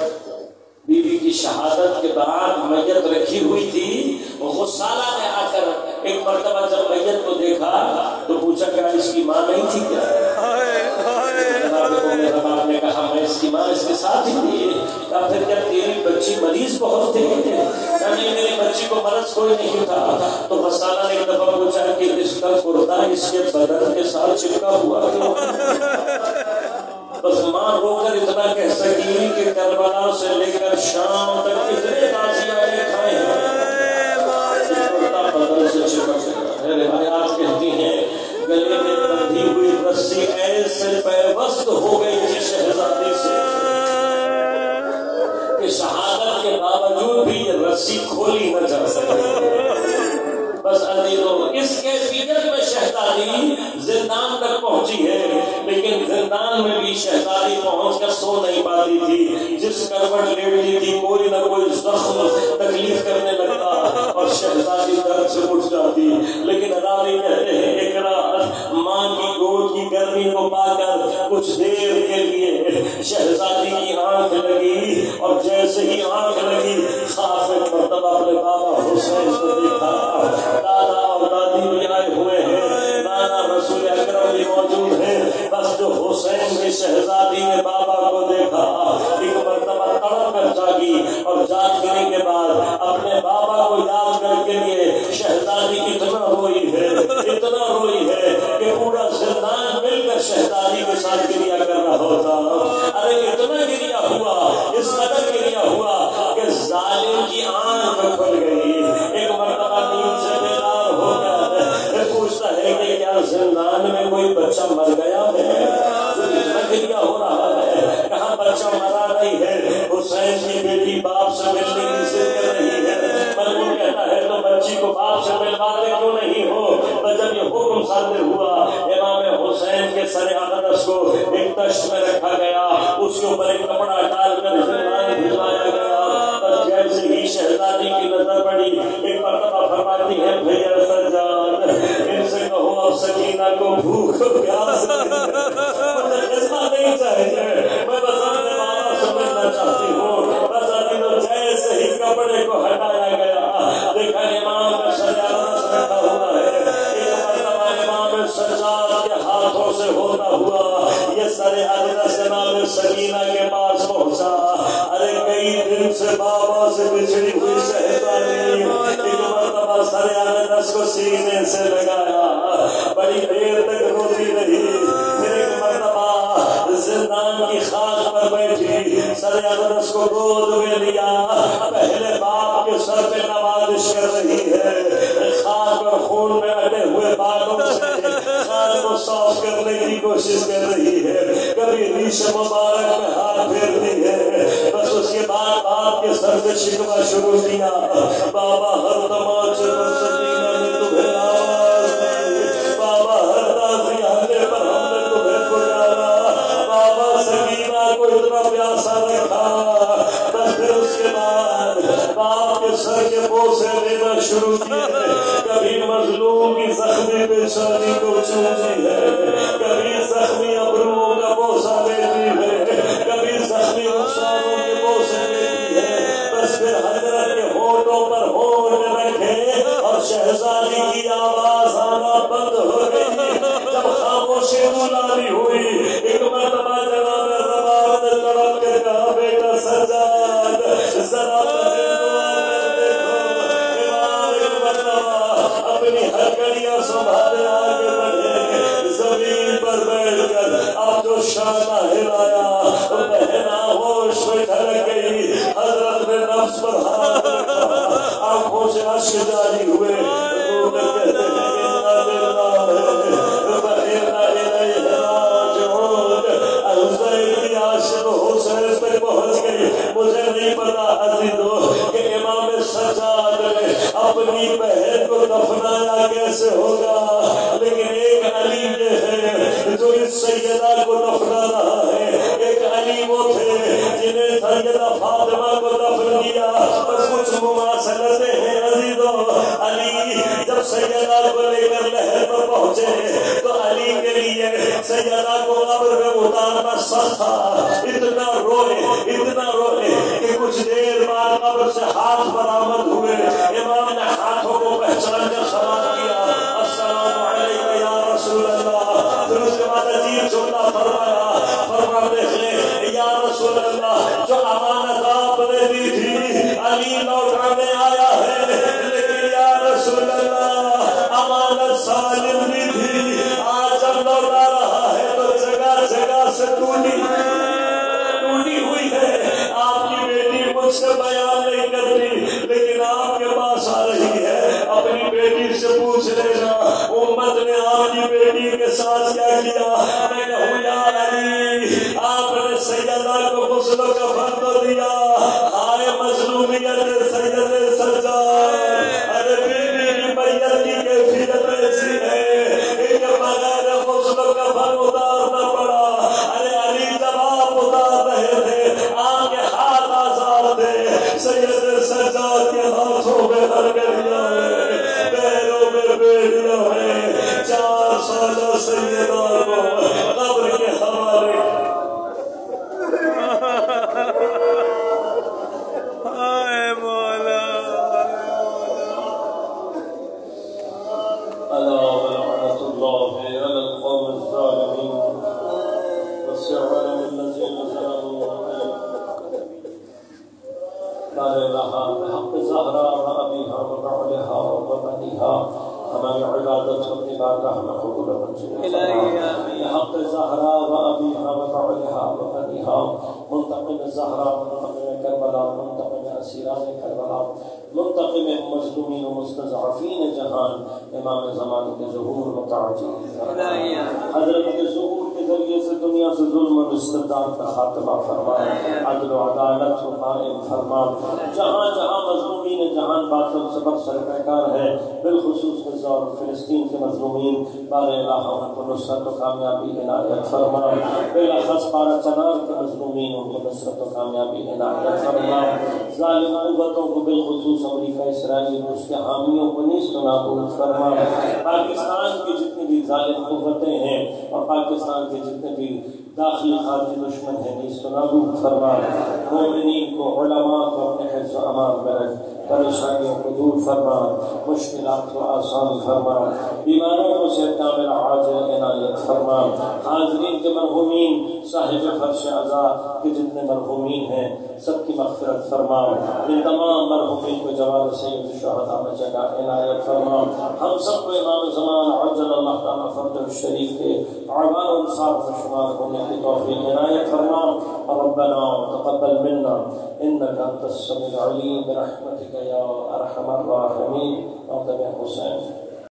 بیوی کی شہادت کے بعد میت رکھی ہوئی تھی غسالہ نے آ کر ایک مرتبہ جب میت کو دیکھا تو پوچھا کیا اس کی ماں نہیں تھی کیا؟ میرا باپ نے کہا میں اس کی ماں اس کے ساتھ ہی تھی۔ کہا پھر کیا تیری بچی مریض بہت تھی؟ نہیں میری بچی کو مرض کوئی نہیں تھا۔ تو غسالہ نے ایک دفعہ پوچھا کہ اس کا کرتا اس کے بدن کے ساتھ چپکا ہوا کیوں؟ بس ماں رو کر اتنا کہہ سکی کہ کربلا سے لے کر شام تک اتنے تازیانے کھائے ہیں بدن سے چپک گیا۔ روایات کہتی ہیں گلے میں بندھی ہوئی رسی ایسے پیوست ہو گئی تھی شہزادی سے کہ شہادت کے باوجود بھی یہ رسی کھولی نہ جا سکتی۔ بس عزیزو اس کیفیت میں شہزادی زندان تک پہنچی ہے، لیکن زندان میں بھی شہزادی پہنچ کر سو نہیں پاتی تھی۔ جس کروٹ لیٹتی تھی کوئی نہ کوئی زخم تکلیف کرنے لگتا اور شہزادی درد سے اٹھ جاتی۔ لیکن راوی کہتے ہیں ایک رات ماں کی گود کی گرمی کو پا کر کچھ دیر کے لیے اتنا روئی ہے کہ پورا زندان مل کر شہزادی کے ساتھ گریا کر رہا ہوتا. ارے اتنا گریا ہوا, اس قدر گریا ہوا کہ ظالم کی آنکھ کھل گئی. ایک مرتبہ نیند سے بیدار ہو کر پوچھتا ہے کہ کیا زندان میں کوئی بچہ مر گیا ہے؟ اتنا گریا ہو رہا ہے, کہاں بچہ مرا نہیں ہے. حسین کی بیٹی باپ سے ملنے کی ضد کر رہی ہے. ملعون کہتا ہے تو بچی کو باپ سے ملواتے کیوں نہیں ہو؟ بس جب یہ حکم صادر ہوا, امام حسین کے سر اقدس کو ایک تشت میں رکھا گیا, اس کے اوپر ایک کپڑا ڈال کر زندان بھجوایا گیا. بس جیسے ہی شہزادی کی نظر پڑی, ایک مرتبہ فرماتی ہے بھیا سجاد ان سے کہو اب سکینہ کو بھوک پیاس نہیں چاہیے, میں بس اپنے بابا سمجھنا چاہتی ہوں. بس ابھی تو جیسے ہی کپڑے کو ہٹایا گیا, دیکھا امام کا سر اقدس بیٹھا ہوا ہے. ایک مرتبہ امام سجاد کے ہاتھوں سے ہوتا ہوا یہ سر اقدس جناب سکینہ کے پاس پہنچا. ارے کئی دن سے بابا سے بچھڑی ہوئی شہزادی ایک مرتبہ سر اقدس کو سینے سے لگایا, بڑی دیر تک روتی رہی. پھر ایک مرتبہ زندان کی خاک پر بیٹھی, سر اقدس کو گود میں لیا, پہلے باپ کے سر پہ نوازش کر رہی ہے. خاک اور خون میں اٹے ہوئے بالوں سے خاک کو صاف کرنے کی کوشش کر رہی ہے. کبھی ریش مبارک میں ہاتھ پھیرتی ہے. بس اس کے بعد باپ کے سر سے شکوہ شروع کیا, بابا ہر تماچے پر سکینہ نے تمہیں آواز دی, بابا ہر تازی حملے پر ہم نے تمہیں پکارا, بابا سکینہ کو اتنا پیاسا رکھا. بس پھر اس کے بعد باپ کے سر کے بوسے لینا شروع کیے. کبھی مظلوم کی زخمی پیشانی کو چومتی ہے, کبھی زخمی ابروؤں کا بوسہ لیتی ہے, کبھی زخمی رخساروں کے بوسے لیتی ہے. بس پھر حضرت کے ہونٹوں پر ہونٹ رکھے اور شہزادی کی آواز آنا بند ہو گئی. جب خاموشی ملانی ہوئی, ایک مرتبہ جناب رباب نے تڑپ کے کہا بیٹا سجاد ذرا اپنی ہتھکڑیاں سنبھالے آگے بڑھے. زمین پر بیٹھ کر اب جو شانہ ہلایا, بہنا ہوش میں ڈھلک گئی. حضرت نے نفس پر ہاتھ رکھا, آنکھوں سے اشک جاری ہوئے. کہتے ہیں حسین تک پہنچ گئی. مجھے نہیں پتا عزیزو کہ امام سجاد نے اپنی بہن کو دفنایا کیسے ہوگا, لیکن ایک علی یہ ہے جو اس سیدہ کو دفنا رہا ہے. ایک علی وہ تھے جنہیں سیدہ فاطمہ کو دفن کیا. بس کچھ مماثلتیں ہیں عزیزو. علی جب سیدہ کو لے کر لہر پر پہنچے تو علی کے لیے سیدہ کو قبر میں اتارنا سخت تھا. اتنا روئے کہ کچھ دیر بعد قبر سے ہاتھ برآمد ہوئے. امام نے ہاتھوں کو پہچان کر سلام کیا, السلام علیکم یا رسول اللہ. پھر اس کے بعد عجیب جملہ فرماتے ہیں یا رسول اللہ جو امانت آپ نے دی تھی علی لوٹانے آیا ہے, لیکن یا رسول اللہ امانت سالم دی تھی, آج جب لوٹا رہا ہے تو جگہ جگہ سے ٹوٹی ہوئی ہے. آپ کی بیٹی مجھ سے بیان نہیں کرتی, لیکن آپ کے پاس آ رہی ہے. اپنی بیٹی سے پوچھ لینا امت نے آپ کی بیٹی کے ساتھ کیا کیا. میں کہوں یا علی آپ نے سیدہ کو غسل و کفن تو دیا, آئے مظلومیت سید سجاد. ارے بیٹی کی میت کی کیفیت ایسی ہے کہ بغیر غسل و کفن اتارنا پڑا. ارے علی جب آپ اتار رہے تھے آپ کے ہاتھ آزاد تھے, سید سجاد کے ہاتھوں میں ہرگڑیاں ہیں, پیروں میں بیڑیاں ہیں. 4 سالہ سیدہ کو قبر کے حوالے اے مولا الا ولعنة الله على القوم الظالمين والسعر الذين ظلموا لا إله بحق زهراء وأبيها وبعلها وبنيها ہماری عبادت اپنی بارگاہ میں قبول و منظور فرما بحق زہرا و ابیہا و بعلہا و بنیہا منتقم زہرا منتقم کربلا منتقم اسیران کربلا منتقم مظلومین و مستضعفین جہان امام زمان کے ظہور متعجل فرما حضرت کے ظہور کے ذریعے سے دنیا سے ظلم و استبداد کا خاتمہ فرما عدل و عدالت کو قائم فرما جہاں جہاں مظلومین جہان باطل سے برسر پیکار ہے بالخصوص غزہ اور فلسطین کے مظلومین بار الہ ان کو نصرت و کامیابی عنایت فرما بالاخص پارا چنار کے مظلومین ان کو نصرت و کامیابی عنایت فرما ظالم قوتوں کو بالخصوص امریکہ اسرائیل اس کے حامیوں کو نیست و نابود فرما پاکستان کی جتنی بھی ظالم قوتیں ہیں اور پاکستان کے جتنے بھی داخلی خارجی دشمن ہیں نیست و نابود فرما مومنین کو علماء کو اپنے حفظ و امان میں رکھ پریشانیوں کو دور فرما مشکلات کو آسان فرما بیماروں کو صحت کامل عاجل عنایت فرما حاضرین کے مرحومین صاحب فرش عزا کے جتنے مرحومین ہیں سب کی مغفرت فرما ان تمام مرحومین کو جوار سید الشہداء میں جگہ عنایت فرما ہم سب کو امام زمان عجل اللہ تعالیٰ فرج الشریف کے اعوان و انصار میں شمار ہونے کی توفیق عنایت فرما ربنا تقبل منا انك انت السميع العليم برحمتك يا ارحم الراحمين. حسین